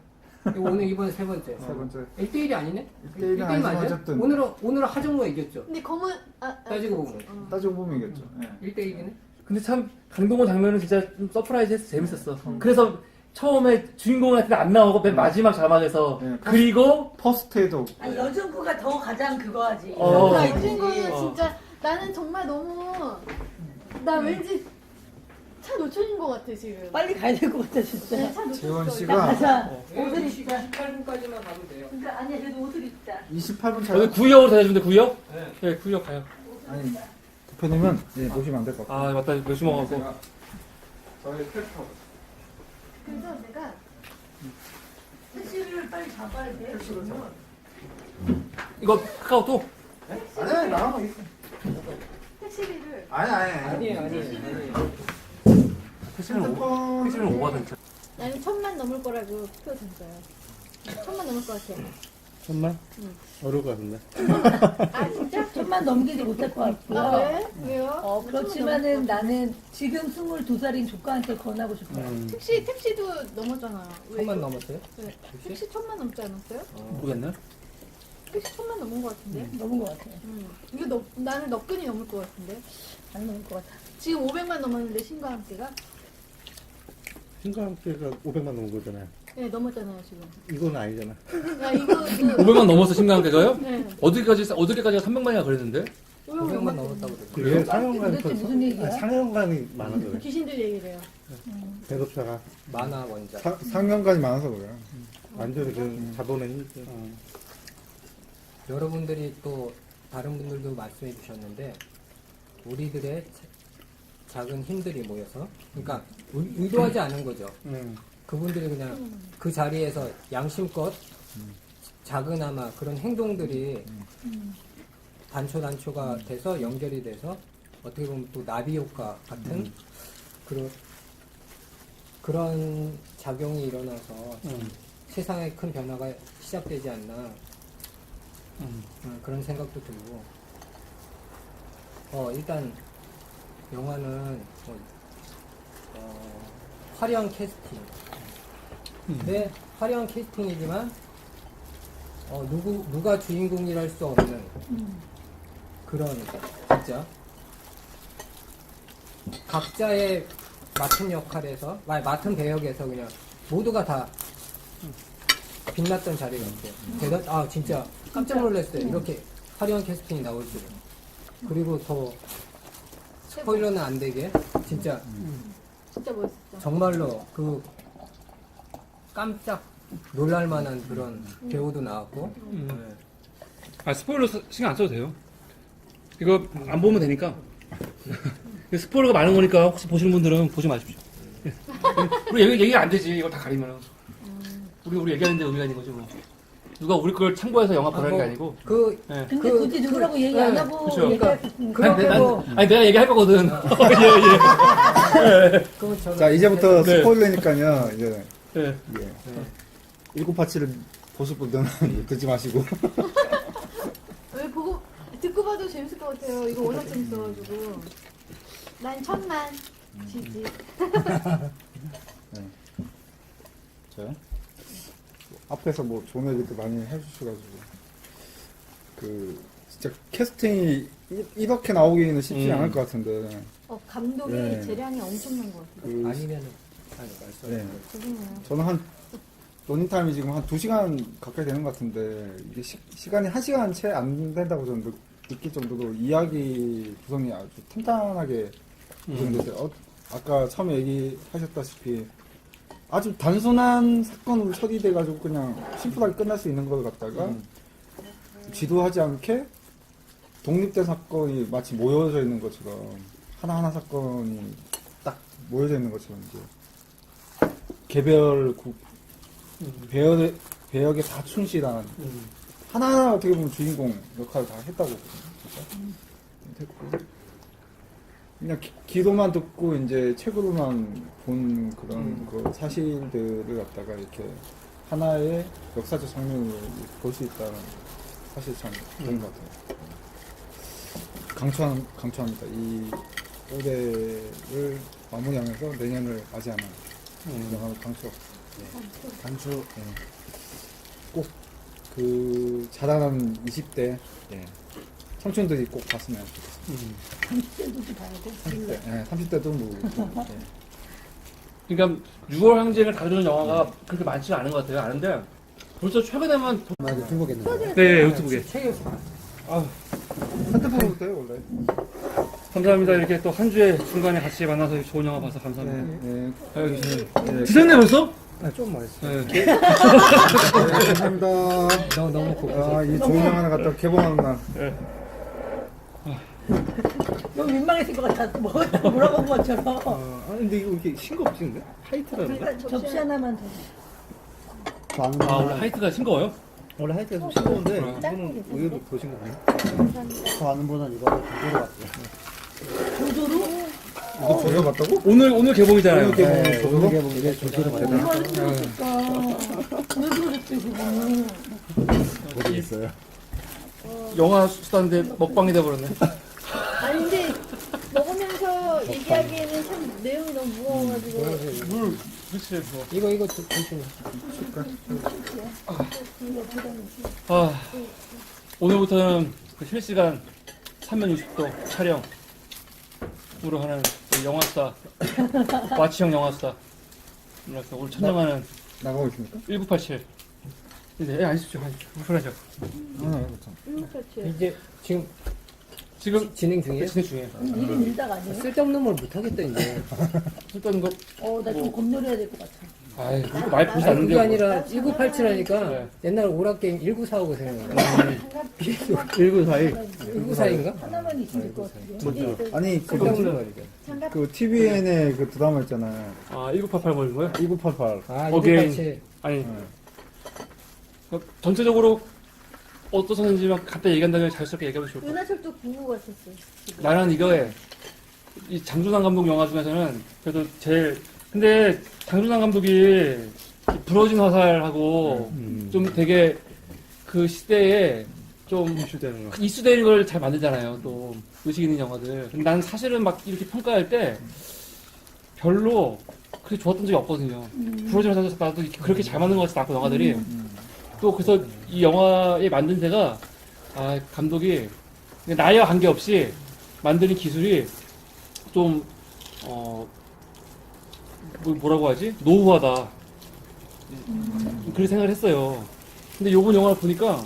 F: 오늘 이번에 3번째.
A: 세 번째.
F: 1대1이 아니네?
A: 1대1은 아니지만 어쨌든.
F: 오늘은 하정우가 이겼죠.
E: 근데 검은
F: 따지고 보면.
A: 따지고 보면 이겼죠. 예.
F: 1대1이네?
B: 근데 참 강동원 장면은 진짜 좀 서프라이즈해서 재밌었어. 그래서 처음에 주인공한테 안 나오고 맨 마지막 자막에서
A: 네.
B: 그리고
A: 퍼스트에도
D: 여중구가 더 가장 그거 하지.
B: 어.
E: 요즘 거는
B: 어.
E: 진짜 나는 정말 너무 나 왠지 차 놓쳐진 것 같아 지금.
D: 빨리 가야 될 것 같아 진짜.
E: 네, 차 놓쳤어.
A: 재원
D: 야,
A: 씨가
D: 가자.
F: 네,
D: 옷을 입자.
F: 18분까지만 가면 돼요.
D: 그러니까 아니야 그래도 옷을 입자.
A: 28분 차이.
B: 여기 구역으로 대주는데 구역?
F: 네.
B: 네, 구역 가요.
A: 아니 대표님은 보시면 안 될 것 같아요.
B: 아, 맞다. 몇시 먹었고.
A: 저희 캐릭터.
E: 그래서 내가
D: 택시를 빨리 잡아야 돼.
B: 이거 카카오톡?
A: 아니 나가면 있어.
E: 택시비를
A: 아니에요.
B: 택시는 오바든지.
E: 나는 1000만 넘을 거라고 표 줬어요. 1000만 넘을 것 같아.
C: 정말?
E: 응.
C: 어려울 것 같은데.
E: 아 진짜?
D: 좀만 넘기지 못할 것 같고요.
E: 아 왜? 왜요?
D: 그렇지만은 나는 지금 22살인 조카한테 권하고 싶어요.
E: 택시도 넘었잖아요. 왜?
F: 1000만 넘었어요?
E: 네. 택시 1000만 넘지 않았어요?
B: 모르겠네.
E: 택시 1000만 넘은 것 같은데.
D: 넘은 것 같아요.
E: 이거 나는 너끈이 넘을 것 같은데.
D: 안 넘을 것 같아.
E: 지금 500만 넘었는데 신과 함께가
C: 신과 함께가 500만 넘은 거잖아요.
E: 네 넘었잖아요 지금.
C: 이건 아니잖아.
E: 야 이거
B: 500만 넘었어, 신강대가요?
E: 네.
B: 어디까지가 300만이나 걸렸는데?
F: 500만 넘었다고 그래요.
C: 그게
D: 도대체
C: 상영관
D: 무슨 얘기야?
C: 상영관이 많아서 그래.
E: 귀신들 얘기를 해요.
C: 배급사가
F: 만화 원작.
G: 상영관이 많아서 그래요.
C: 완전히 그 자본의 힘.
F: 여러분들이 또 다른 분들도 말씀해 주셨는데 우리들의 작은 힘들이 모여서 그러니까 의도하지 않은 거죠. 그분들이 그냥 그 자리에서 양심껏 작은아마 그런 행동들이 단초가 돼서 연결이 돼서 어떻게 보면 또 나비 효과 같은 그런 작용이 일어나서 세상에 큰 변화가 시작되지 않나 그런 생각도 들고 일단 영화는 화려한 캐스팅 네 화려한 캐스팅이지만 누가 주인공이랄 수 없는 그런 진짜 각자의 맡은 역할에서 맡은 배역에서 그냥 모두가 다 빛났던 자리 같아요. 진짜 깜짝 놀랐어요. 이렇게 화려한 캐스팅이 나올 줄은. 그리고 더 스포일러는 안 되게 진짜
E: 진짜 멋있었죠.
F: 정말로 그 깜짝 놀랄만한 그런 배우도 나왔고.
B: 아, 스포일러 신경 안 써도 돼요. 이거 안 보면 되니까. 스포일러가 많은 거니까 혹시 보시는 분들은 보지 마십시오. 우리 얘기 안 되지. 이거 다 가리면. 우리 얘기하는데 의미가 있는 거지 뭐. 누가 우리 걸 참고해서 영화 보라는 게 아니고.
F: 그
B: 예.
D: 근데 굳이 누구라고 얘기 안 하고
B: 그쵸.
D: 얘기할
B: 아니,
D: 그렇고
B: 아니, 내가 얘기할 거거든. 예,
F: 그건 저는
G: 자, 이제부터
B: 네.
G: 스포일러니까요. 이제
B: 예. 예.
G: 예. 1987을 보실 분들은 듣지 마시고.
E: 왜 보고 듣고 봐도 재밌을 것 같아요. 이거 워낙 재밌어가지고. 난 1000만 지지.
G: 저요? 앞에서 뭐 좋은 얘기도 많이 해주셔가지고 진짜 캐스팅이 이렇게 나오기는 쉽지 않을 것 같은데
E: 감독이
G: 네.
E: 재량이 엄청난 것 같아요.
F: 아니면 아니 말씀.
G: 네.
E: 죄송해요.
G: 저는 한 러닝타임이 지금 한 2시간 가까이 되는 것 같은데 이게 시간이 1시간 채 안 된다고 저는 느낄 정도로 이야기 구성이 아주 탄탄하게 구성됐어요. 아까 처음에 얘기하셨다시피 아주 단순한 사건으로 처리돼가지고 그냥 심플하게 끝날 수 있는 걸 갖다가 지도하지 않게 독립된 사건이 마치 모여져 있는 것처럼 하나하나 사건이 딱 모여져 있는 것처럼 이제 개별 배역에 다 충실한 하나하나 어떻게 보면 주인공 역할을 다 했다고 보거든요. 됐고 그냥 기도만 듣고 이제 책으로만 본 그런 그 사실들을 갖다가 이렇게 하나의 역사적 장면을 볼 수 있다는 사실 참 좋은 것 같아요. 강추합니다. 이 올해를 마무리하면서 내년을 맞이하는 영화를 강추. 꼭 그 자라나는 20대 청춘들이 꼭 봤으면 좋겠습니다.
D: 30대도 봐야 돼.
G: 30대도 뭐.
B: 그러니까 6월 항쟁을 다루는 영화가 그렇게 많지는 않은 것 같아요. 아는데 벌써 최근에만
F: 맞아 중국에는.
B: 네 유튜브에.
F: 책에서
G: 핸드폰으로 돼요 원래.
B: 감사합니다. 이렇게 또 한 주에 중간에 같이 만나서 좋은 영화 봐서 감사합니다.
G: 네.
B: 아유, 네. 드셨네 벌써?
F: 좀 맛있어.
B: 네.
G: 감사합니다.
F: 너무 고급.
G: 이 좋은 영화 갖다 개봉하는 날.
D: 너무 민망했을 것 같아. 먹었다고 물어본 것처럼.
C: 근데 이거 이렇게 싱겁지인데? 하이트라는 거?
D: 그러니까 접시 하나만 더.
B: 아 원래 하이트가 싱거워요?
C: 원래 하이트가 좀 싱거운데 이거는 의외로 더 싱겁네.
H: 저 아는 분은 이거 조조로 같아요.
D: 조조로?
G: 이거 조려 봤다고?
B: 오늘 개봉이잖아요.
G: 조려?
H: 이게 조조로 같아요.
D: 얼마나 힘들었을까. 왜 그랬지, 그거는.
G: 모르겠어요.
B: 영화 수다인데 먹방이 돼버렸네.
E: 아니 근데 먹으면서 얘기하기에는 참 내용이 너무 무거워가지고
B: 물 그치 뭐.
F: 이거 천천히.
B: 아 오늘부터는 그 실시간 360도 촬영으로 하는 그 영화스타 와치형 영화스타 그래서 오늘 촬영하는
G: 나가고 있습니까?
B: 1987 이제 앉으십시오. 불편하죠.
F: 이제 지금 진행 중이에요?
B: 진행 중이에요.
D: 일이 밀다가 아니에요?
F: 쓸데없는 걸 못하겠다 이제.
B: 쓸데없는 거
D: 나 좀 겁놀해야 될 것 같아.
B: 아이 그거 많이 보지
F: 아니,
B: 않는데
F: 그게 아니라 1987 하니까
B: 네.
F: 옛날 오락게임 1945가 생각나.
C: 1942.
F: 1942인가?
D: 하나만 있으면 될 것 같은데.
G: 아니
F: 쓸데없는 말이죠.
G: 그 TVN의 그 드라마 있잖아요.
B: 아 1988 뭐인 거예요?
G: 1988.
F: 아,
B: 어게인.
F: 1987.
B: 아니 전체적으로 어떠셨는지만 간단히 얘기한다면 자연스럽게 얘기하면 좋을 것 같아요.
E: 은하철도 9구 같았어.
B: 나는 이거에 이 장준환 감독 영화 중에서는 그래도 제일 근데 장준환 감독이 부러진 화살하고 좀 되게 그 시대에 좀 이슈되는 걸 잘 만들잖아요. 또 의식 있는 영화들. 근데 나는 사실은 막 이렇게 평가할 때 별로 그렇게 좋았던 적이 없거든요. 부러진 화살 나도 그렇게 잘 만든 것 같지 않고 영화들이. 또 그래서 이 영화에 만든 데가 감독이 나이와 관계없이 만드는 기술이 좀 뭐라고 하지? 노후하다. 그렇게 생각을 했어요. 근데 요번 영화를 보니까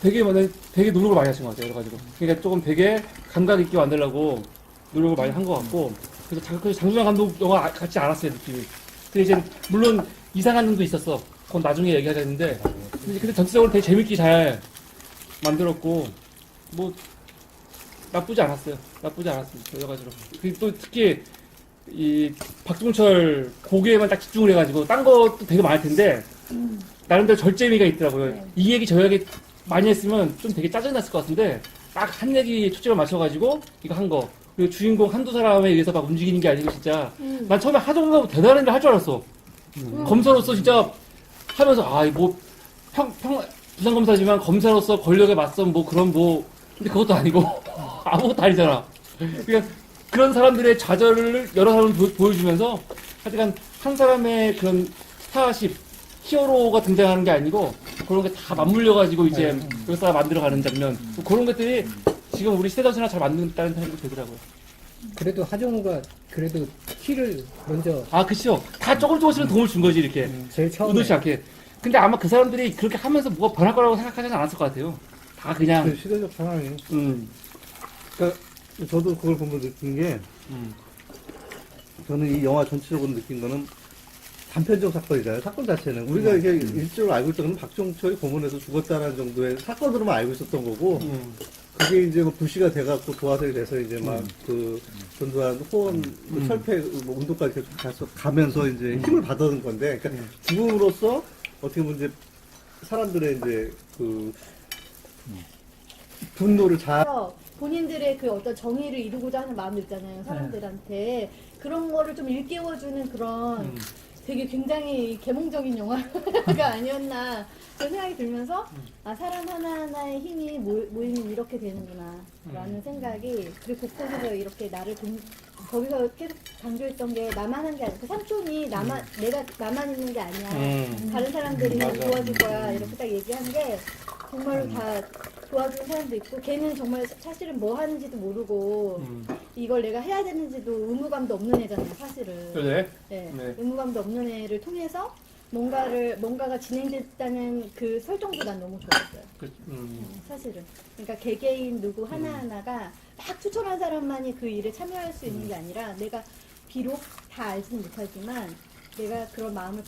B: 되게 노력을 많이 하신 것 같아요. 여러 가지로. 그러니까 조금 되게 감각 있게 만들려고 노력을 많이 한 것 같고 그래서 장준환 감독 영화 같지 않았어요, 느낌이. 근데 이제 물론 이상한 점도 있었어. 그건 나중에 얘기하자는데 근데 전체적으로 되게 재밌게 잘 만들었고 뭐 나쁘지 않았어요. 여러 가지로. 그리고 또 특히 이 박종철 곡에만 딱 집중을 해가지고 딴 것도 되게 많을 텐데 나름대로 절제미가 있더라고요.
D: 네.
B: 이 얘기 저 얘기 많이 했으면 좀 되게 짜증났을 것 같은데 딱 한 얘기 초점을 맞춰가지고 이거 한 거. 그리고 주인공 한두 사람에 의해서 막 움직이는 게 아니고 진짜 난 처음에 하정우가 대단한 일 할 줄 알았어. 검사로서 진짜 하면서 부산검사지만 검사로서 권력에 맞선 뭐 그런 근데 그것도 아니고 아무것도 아니잖아. 그러니까 그런 사람들의 좌절을 여러 사람을 보여주면서 하여간 한 사람의 그런 스타십, 히어로가 등장하는 게 아니고 그런 게 다 맞물려가지고 이제 역사 만들어가는 장면 그런 것들이 지금 우리 시대전체나 잘 만든다는 생각이 들더라고요.
F: 그래도 하정우가 그래도 키를 먼저
B: 그쵸. 다 조금씩은 도움을 준 거지 이렇게
F: 제일 처음에
B: 의도치 않게. 근데 아마 그 사람들이 그렇게 하면서 뭐가 변할 거라고 생각하지는 않았을 것 같아요. 다 그냥
C: 그 시대적 상황이. 그러니까 저도 그걸 보면 느낀 게 저는 이 영화 전체적으로 느낀 거는 단편적 사건이잖아요. 사건 자체는 우리가 이게 일적으로 알고 있던 건 박종철이 고문에서 죽었다는 정도의 사건으로만 알고 있었던 거고 그게 이제 뭐 불씨가 돼갖고 도화살이 돼서 이제 막 그 전두환 호원 그 철폐 뭐 운동까지 계속 가면서 이제 힘을 받아는 건데 그러니까 죽음으로써 어떻게 보면 이제 사람들의 이제 그 분노를
E: 본인들의 그 어떤 정의를 이루고자 하는 마음도 있잖아요. 사람들한테 그런 거를 좀 일깨워주는 그런 되게 굉장히 계몽적인 영화가 아니었나 그런 생각이 들면서 사람 하나하나의 힘이 모이면 이렇게 되는구나 라는 생각이 그리고 곳곳에서 이렇게 거기서 계속 강조했던 게 나만 한 게 아니고 그 삼촌이 내가 나만 있는 게 아니야 다른 사람들이 도와줄 거야 이렇게 딱 얘기한 게 정말로 다 도와주는 사람도 있고 걔는 정말 사실은 뭐 하는지도 모르고 이걸 내가 해야 되는지도 의무감도 없는 애잖아요 사실은.
B: 그래?
E: 네.
B: 네.
E: 의무감도 없는 애를 통해서 뭔가가 진행됐다는 그 설정도 난 너무 좋았어요. 사실은. 그러니까 개개인 누구 하나하나가 막 추천한 사람만이 그 일에 참여할 수 있는 게 아니라 내가 비록 다 알지는 못하지만 내가 그런 마음을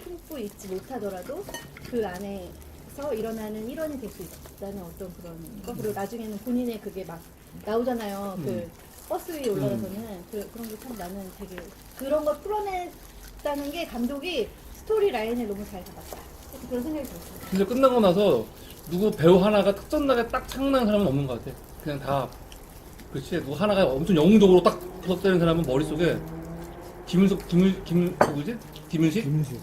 E: 품고 있지 못하더라도 그 안에서 일어나는 일원이 될 수 있다는 어떤 그런 거. 그리고 나중에는 본인의 그게 막 나오잖아요. 그 버스 위에 올라가서는 그런 게 참 나는 되게 그런 걸 풀어냈다는 게 감독이 스토리 라인을 너무 잘 잡았다. 그런 생각이 들었어요.
B: 근데 끝나고 나서 누구 배우 하나가 특전나게 딱 생각나는 사람은 없는 것 같아. 그냥 다 그렇지. 누구 하나가 엄청 영웅적으로 딱 부석되는 사람은 머릿속에 누구지?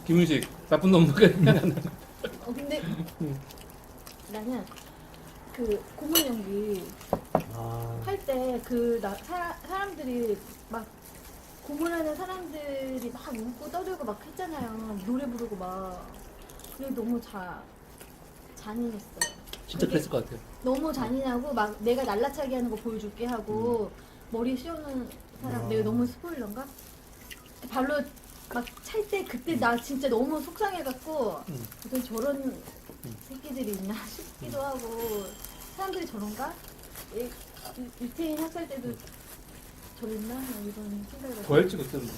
B: 김윤식 나쁜 놈밖에 생각이 안 나.
E: 근데 나는 그 고문 연기 할 때 사람들이 막 고문하는 사람들이 막 웃고 떠들고 막 했잖아요. 노래 부르고 막. 그게 너무 잔인했어요.
B: 진짜 그랬을 것 같아요.
E: 너무 잔인하고 막 내가 날라차게 하는 거 보여줄게 하고 머리 씌우는 사람 내가 너무 스포일러인가? 발로 막 찰 때 그때 나 진짜 너무 속상해갖고 어떤 저런 새끼들이 있나 싶기도 하고 사람들이 저런가? 유태인 학살 때도 저랬나? 이런 생각을
B: 더했지 그때는.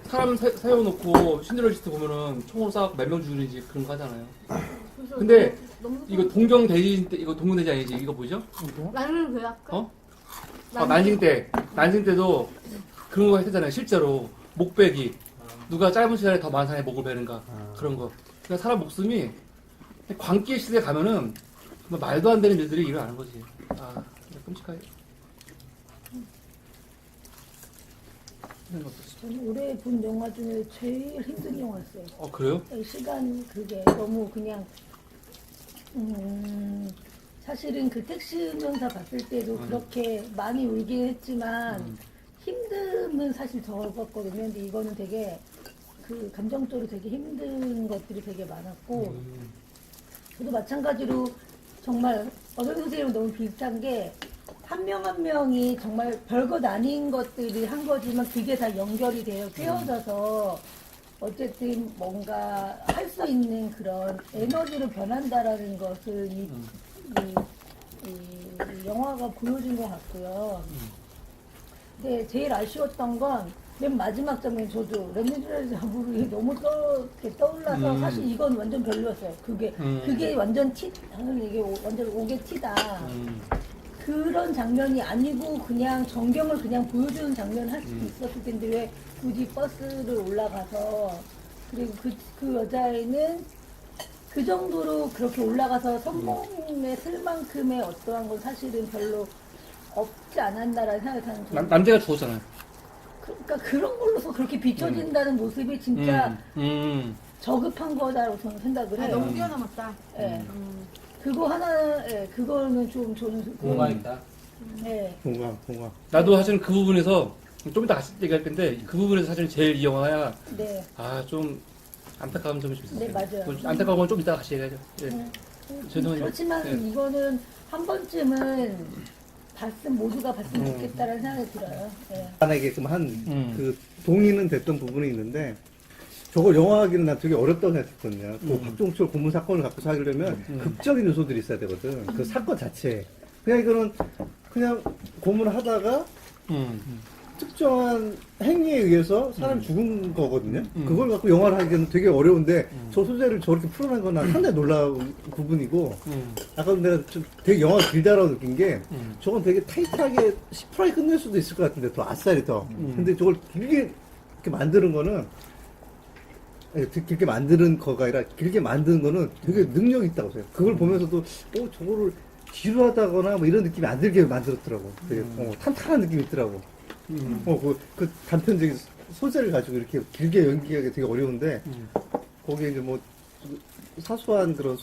B: 사람 세워놓고 신드렐리스트 보면은 총으로 쏴갖고 몇 명 죽이는지 그런 거 하잖아요. 근데
E: 너무
B: 이거 동경대지 때 이거 동경대지 아니지? 이거 뭐죠?
E: 나는 왜 아까?
B: 난징 때도 그런 거 했잖아요. 실제로 목베기 누가 짧은 시간에 더 많은 사람의 목을 베는가 그런 거. 그러니까 사람 목숨이 광기의 시대에 가면은 정말 말도 안 되는 일들이 일어나는 거지. 끔찍하게.
D: 저는 올해 본 영화 중에 제일 힘든 영화였어요.
B: 그래요?
D: 시간 그게 너무 그냥 사실은 그 택시 운전사 봤을 때도 그렇게 많이 울긴 했지만 힘듦은 사실 적었거든요. 근데 이거는 되게 그 감정적으로 되게 힘든 것들이 되게 많았고 저도 마찬가지로 정말 어선 선생님은 너무 비슷한 게 한 명 한 명이 정말 별것 아닌 것들이 한 거지만 그게 다 연결이 돼요. 꿰어져서 어쨌든 뭔가 할 수 있는 그런 에너지로 변한다라는 것을 이 영화가 보여준 것 같고요. 근데 제일 아쉬웠던 건 맨 마지막 장면 저도 레미제라블 자부르이 너무 떠올라서 사실 이건 완전 별로였어요. 그게 완전 이게 완전 옥의 티다. 그런 장면이 아니고 그냥 전경을 그냥 보여주는 장면 할 수도 있었을 텐데 왜 굳이 버스를 올라가서 그리고 그 여자애는 그 정도로 그렇게 올라가서 성공에 쓸 만큼의 어떠한 건 사실은 별로 없지 않았나라는 생각이 드는 거예요.
B: 남자가 죽었잖아요.
D: 그러니까 그런 걸로서 그렇게 비춰진다는 모습이 진짜 저급한 거다라고 저는 생각을 해요.
E: 너무 뛰어넘었다.
D: 예. 그거 하나, 예, 그거는 저는
F: 뭐가 있다.
D: 예.
C: 공감.
B: 나도 사실 그 부분에서 좀 이따 같이 얘기할 건데 그 부분에서 사실 제일 이 영화야
D: 네.
B: 좀 안타까운 점이 좀 있었어요.
D: 네, 맞아요.
B: 그 안타까운 건 좀 이따 같이 얘기하죠. 예. 죄송해요.
D: 그렇지만
B: 네.
D: 이거는 한 번쯤은 모두가 봤으면 좋겠다라는 생각이 들어요. 예.
C: 하게끔 한 그 동의는 됐던 부분이 있는데 저걸 영화하기는 난 되게 어렵다고 생각했거든요. 그 박종철 고문 사건을 갖고 하려면 극적인 요소들이 있어야 되거든. 그 사건 자체. 그냥 이거는 그냥 고문을 하다가 특정한 행위에 의해서 사람이 죽은 거거든요. 그걸 갖고 영화를 하기는 되게 어려운데 저 소재를 저렇게 풀어낸 건 난 상당히 놀라운 부분이고 아까 내가 좀 되게 영화가 길다라고 느낀 게 저건 되게 타이트하게 10%에 끝낼 수도 있을 것 같은데 더 아싸리 더. 근데 저걸 길게 이렇게 만드는 거는 아니, 길게 만드는 거가 아니라 길게 만드는 거는 되게 능력이 있다고 생각해요. 그걸 보면서도 저거를 지루하다거나 뭐 이런 느낌이 안 들게 만들었더라고. 되게 탄탄한 느낌이 있더라고. 그 단편적인 소재를 가지고 이렇게 길게 연기하기 되게 어려운데 거기에 이제 뭐 사소한 그런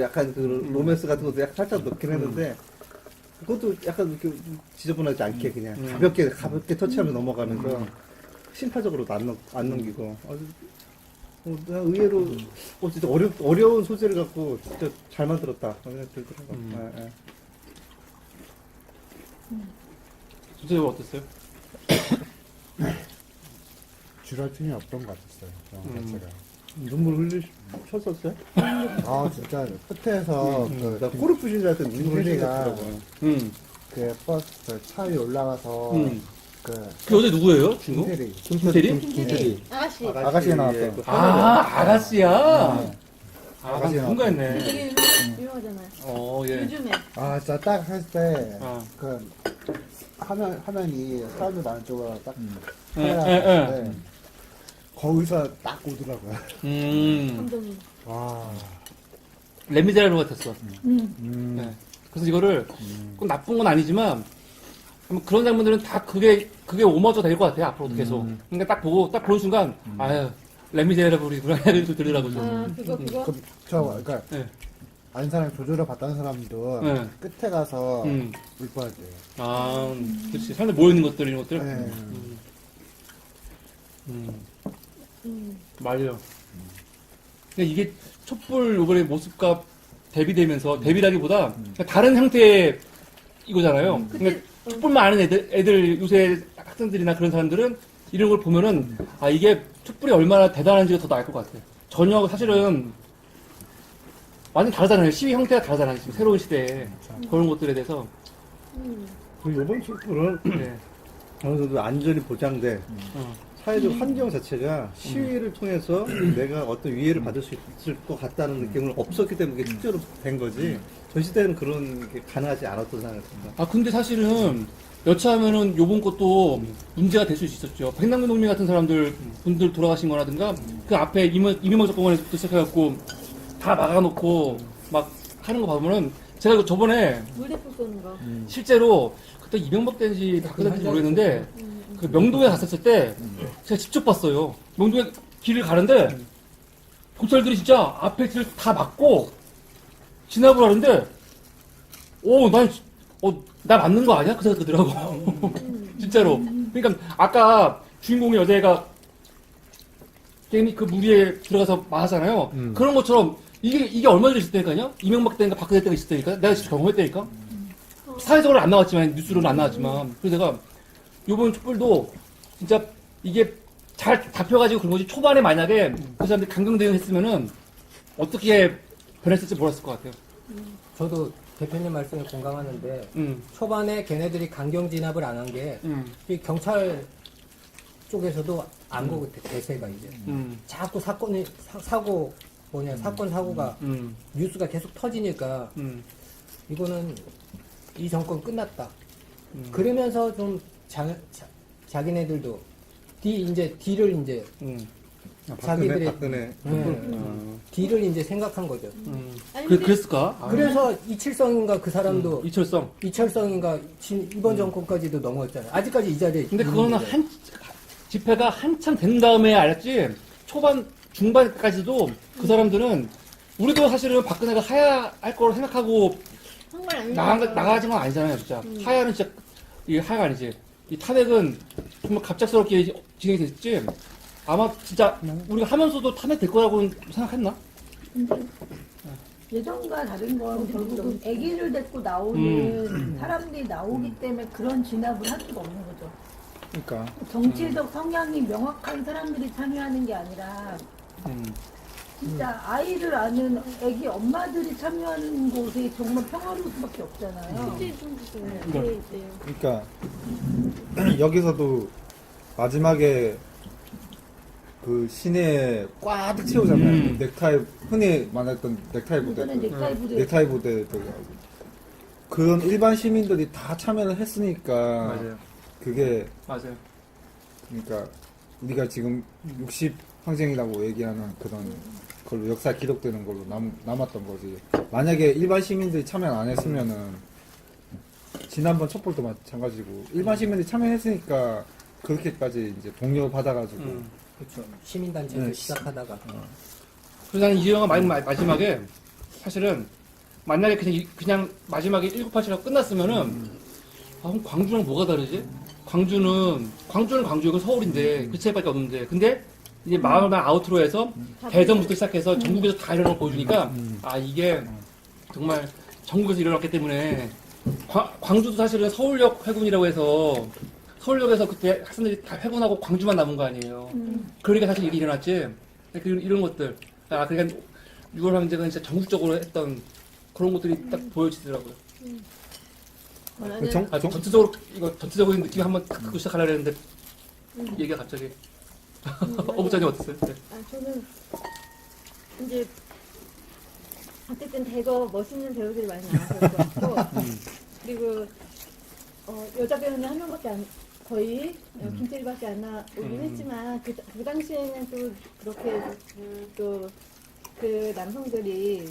C: 약간 그 로맨스 같은 것도 약간 살짝 넣긴 했는데 그것도 약간 이렇게 지저분하지 않게 그냥 가볍게 터치하면 넘어가면서 심파적으로 안 넘기고 아주 난 의외로 진짜 어려운 소재를 갖고 진짜 잘 만들었다 그런 생각이 들더라고.
B: 선생님 어땠어요?
H: 지루할 틈이 없던 것 같았어요. 영화 자체가.
C: 눈물 흘리셨었어요?
H: 아 진짜 끝에서
C: 나 코를 부신 줄 알았더니 눈물
H: 김태리가
C: 흘리셨더라고요.
H: 그 버스 차 위에 올라가서
B: 그 여자 누구예요? 주인공?
H: 김태리
B: 김태리?
E: 아가씨.
H: 아가씨에 나왔던.
C: 그
B: 아가씨야?
H: 아가씨
B: 누군가 했네.
E: 되게 유명하잖아요.
B: 예.
E: 요즘에.
H: 아 진짜 딱 했을 때
B: 아.
H: 그 화면이 사람들 많은 쪽으로 딱
B: 예.
H: 카메라가 거기서 딱 오더라고요.
E: 감독님.
H: 와.
B: 레미제라블 같았어. 네. 그래서 이거를 꼭 나쁜 건 아니지만 아마 그런 장면들은 다 그게 오마주가 될 것 같아요. 앞으로도 계속. 그러니까 딱 보는 순간 아유 레미제라블이구나 이런 소 들으라고 좀.
E: 그거.
H: 그러니까
B: 네.
H: 아는 사람이 조조를 봤다는 사람도
B: 네.
H: 끝에 가서
B: 음.
H: 울 뻔했대요.
B: 아, 그렇지. 사람들 모여 있는 것들 이런 것들.
H: 네.
B: 맞아요. 그러니까 이게 촛불 요번에 모습과 대비되면서 대비라기보다 그러니까 다른 형태의 이거잖아요. 그러니까 촛불만 아는 애들 요새 학생들이나 그런 사람들은 이런 걸 보면은 이게 촛불이 얼마나 대단한지가 더 나을 것 같아요. 전혀 사실은 완전 다르잖아요. 시위 형태가 다르잖아요. 지금 새로운 시대에 그런 것들에 대해서.
C: 그 이번 촛불은
B: 네.
C: 어느 정도 안전이 보장돼 사회적 환경 자체가 시위를 통해서 내가 어떤 위해를 받을 수 있을 것 같다는 느낌은 없었기 때문에 그게 특별로 된 거지. 저 시대는 그런 게 가능하지 않았던 생각입니다.
B: 근데 사실은 여차하면은 요번 것도 문제가 될 수 있었죠. 백남기 농민 같은 분들 돌아가신 거라든가 그 앞에 이명박 정권에서부터 시작해갖고 다 막아놓고 막 하는 거 보면은 제가 저번에
E: 물대포 쏘는 거.
B: 실제로 그때 이명박 때인지 박근혜 때인지 모르겠는데 그 명동에 갔었을 때 제가 직접 봤어요. 명동에 길을 가는데 경찰들이 진짜 앞에 길 다 막고 진압을 하는데 나 맞는 거 아니야? 그 생각이 들더라고. 진짜로. 그러니까 아까 주인공의 여자애가 괜히 그 무리에 들어가서 맞았잖아요. 그런 것처럼 이게 얼마 전에 있을 때니까요? 이명박 때인가 박근혜 때가 있을 때니까 내가 직접 경험했다니까? 사회적으로 안 나왔지만, 뉴스로는 안 나왔지만. 그래서 내가 요번 촛불도 진짜 이게 잘 잡혀가지고 그런 거지 초반에 만약에 그 사람들이 강경 대응했으면은 어떻게 변했을지 몰랐을 것 같아요.
F: 저도 대표님 말씀에 공감하는데 초반에 걔네들이 강경 진압을 안 한 게 이 경찰 쪽에서도 안 거 같아 대세가 이제 자꾸 사건 사고가 뉴스가 계속 터지니까 이거는 이 정권 끝났다. 그러면서 좀 자기네들도 이제 D를 이제 자기들이
C: 박근혜.
F: D를 이제 생각한 거죠.
E: 아니, 근데
B: 그랬을까? 아,
F: 그래서 이칠성인가 그 사람도
B: 이철성.
F: 이철성인가 이번 정권까지도 넘어왔잖아요. 아직까지 이 자리에.
B: 근데 그거는
F: 있는데.
B: 집회가 한참 된 다음에 알았지. 초반, 중반까지도 그 사람들은 우리도 사실은 박근혜가 하야할 거로 생각하고
E: 한건 아니죠.
B: 나가진 건 아니잖아요, 진짜. 하야는 진짜, 이게 하야가 아니지. 이 탄핵은 정말 갑작스럽게 진행이 됐지. 아마 진짜 우리가 하면서도 탄핵 될 거라고는 생각했나?
D: 근데 예전과 다른 건 결국은 아기를 데리고 나오는 사람들이 나오기 때문에 그런 진압을 할 수가 없는 거죠.
G: 그러니까
D: 정치적 성향이 명확한 사람들이 참여하는 게 아니라 진짜 아이를 아는 아기 엄마들이 참여하는 곳이 정말 평화로울 수밖에 없잖아요.
G: 그러니까 여기서도 마지막에 그 시내에 꽉 채우잖아요. 넥타이 흔히 말했던 넥타이 부대,
D: 이거는 넥타이 부대.
G: 넥타이 부대들하고 그런 일반 시민들이 다 참여를 했으니까
B: 맞아요.
G: 그게
B: 맞아요.
G: 그러니까 우리가 지금 60 항쟁이라고 얘기하는 그런 걸로 역사 기록되는 걸로 남았던 거지. 만약에 일반 시민들이 참여 안 했으면은 지난번 촛불도 마찬가지고 일반 시민들이 참여했으니까 그렇게까지 이제 동료 받아가지고
F: 그렇죠. 시민단체에서
G: 네.
F: 시작하다가.
B: 그래서 나는 이 영화 마지막에 사실은 만약에 그냥 마지막에 1987하고 끝났으면은 아, 그럼 광주랑 뭐가 다르지? 광주는 광주고 서울인데 그 차이밖에 없는데 근데 이제 마지막 아우트로에서 대전부터 시작해서 전국에서 다 일어나는 걸 보여주니까 아 이게 정말 전국에서 일어났기 때문에 광주도 사실은 서울역 회군이라고 해서 서울역에서 그때 학생들이 다 회군하고 광주만 남은 거 아니에요. 그러니까 사실 일이 일어났지. 이런 것들. 아, 그러니까 6월 항쟁은 진짜 전국적으로 했던 그런 것들이 딱 보여지더라고요.
G: 정,
B: 아, 전체적인 느낌 한번 딱 듣고 시작하려고 했는데 얘기가 갑자기. 어부장님 어땠어요? 네.
E: 아, 저는 이제 어쨌든 대거 멋있는 배우들이 많이 나와서 좋았고 그리고 여자 배우는 한 명밖에 거의 김태리밖에 안 나오긴 했지만 그 당시에는 또 그렇게 또 그 남성들이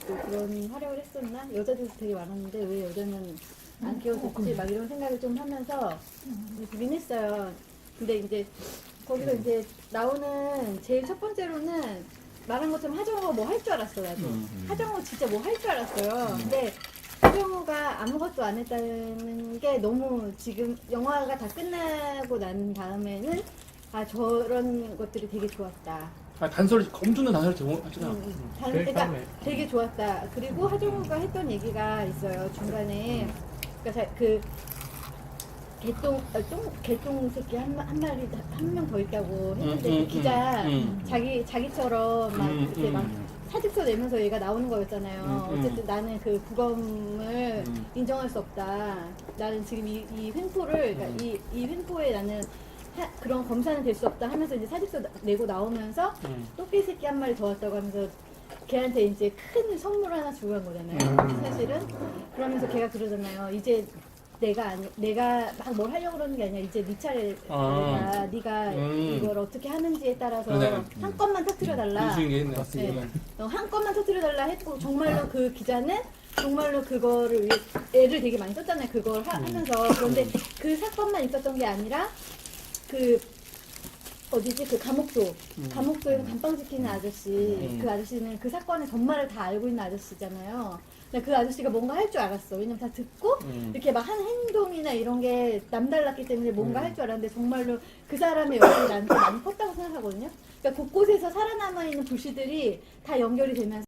E: 또 그런 활약을 했었나? 여자들도 되게 많았는데 왜 여자는 안 끼워줬지? 막 이런 생각을 좀 하면서 보긴 했어요. 근데 이제 거기서 이제 나오는 제일 첫 번째로는 말한 것처럼 하정우가 뭐 할 줄 알았어, 나도. 하정우 진짜 뭐 할 줄 알았어요. 근데 하정우가 아무것도 안 했다는 게 너무 지금 영화가 다 끝나고 난 다음에는 아, 저런 것들이 되게 좋았다.
B: 아, 단서를 엄청난 단서를 제공하잖아.
E: 그러니까 되게 좋았다. 그리고 하정우가 했던 얘기가 있어요, 중간에. 그러니까 그 개똥 새끼 한 마리 한 명 더 있다고 했는데 그 기자 자기처럼 막 이렇게 막 사직서 내면서 얘가 나오는 거였잖아요. 어쨌든 나는 그 부검을 인정할 수 없다. 나는 지금 이 횡포를 그러니까 이 횡포에 나는 그런 검사는 될 수 없다 하면서 이제 사직서 내고 나오면서 토끼 새끼 한 마리 더 왔다고 하면서 걔한테 이제 큰 선물 하나 주고 간 거잖아요. 사실은 그러면서 걔가 그러잖아요. 이제 내가 막 뭘 하려고 그러는 게 아니라 이제 네 차례다. 네가 이걸 어떻게 하는지에 따라서
B: 그러네.
E: 한 건만 터뜨려달라.
B: 네.
E: 한 건만 터뜨려달라 했고 정말로 그 기자는 정말로 그거를 위해 애를 되게 많이 썼잖아요. 그걸 하면서 그런데 그 사건만 있었던 게 아니라 그 어디지 그 감옥도에서 감방 지키는 아저씨 그 아저씨는 그 사건의 전말을 다 알고 있는 아저씨잖아요. 근데 그 아저씨가 뭔가 할 줄 알았어. 왜냐면 다 듣고 이렇게 막 하는 행동이나 이런 게 남달랐기 때문에 뭔가 할 줄 알았는데 정말로 그 사람의 역할이 나한테 많이 컸다고 생각하거든요. 그러니까 곳곳에서 살아남아 있는 불씨들이 다 연결이 되면서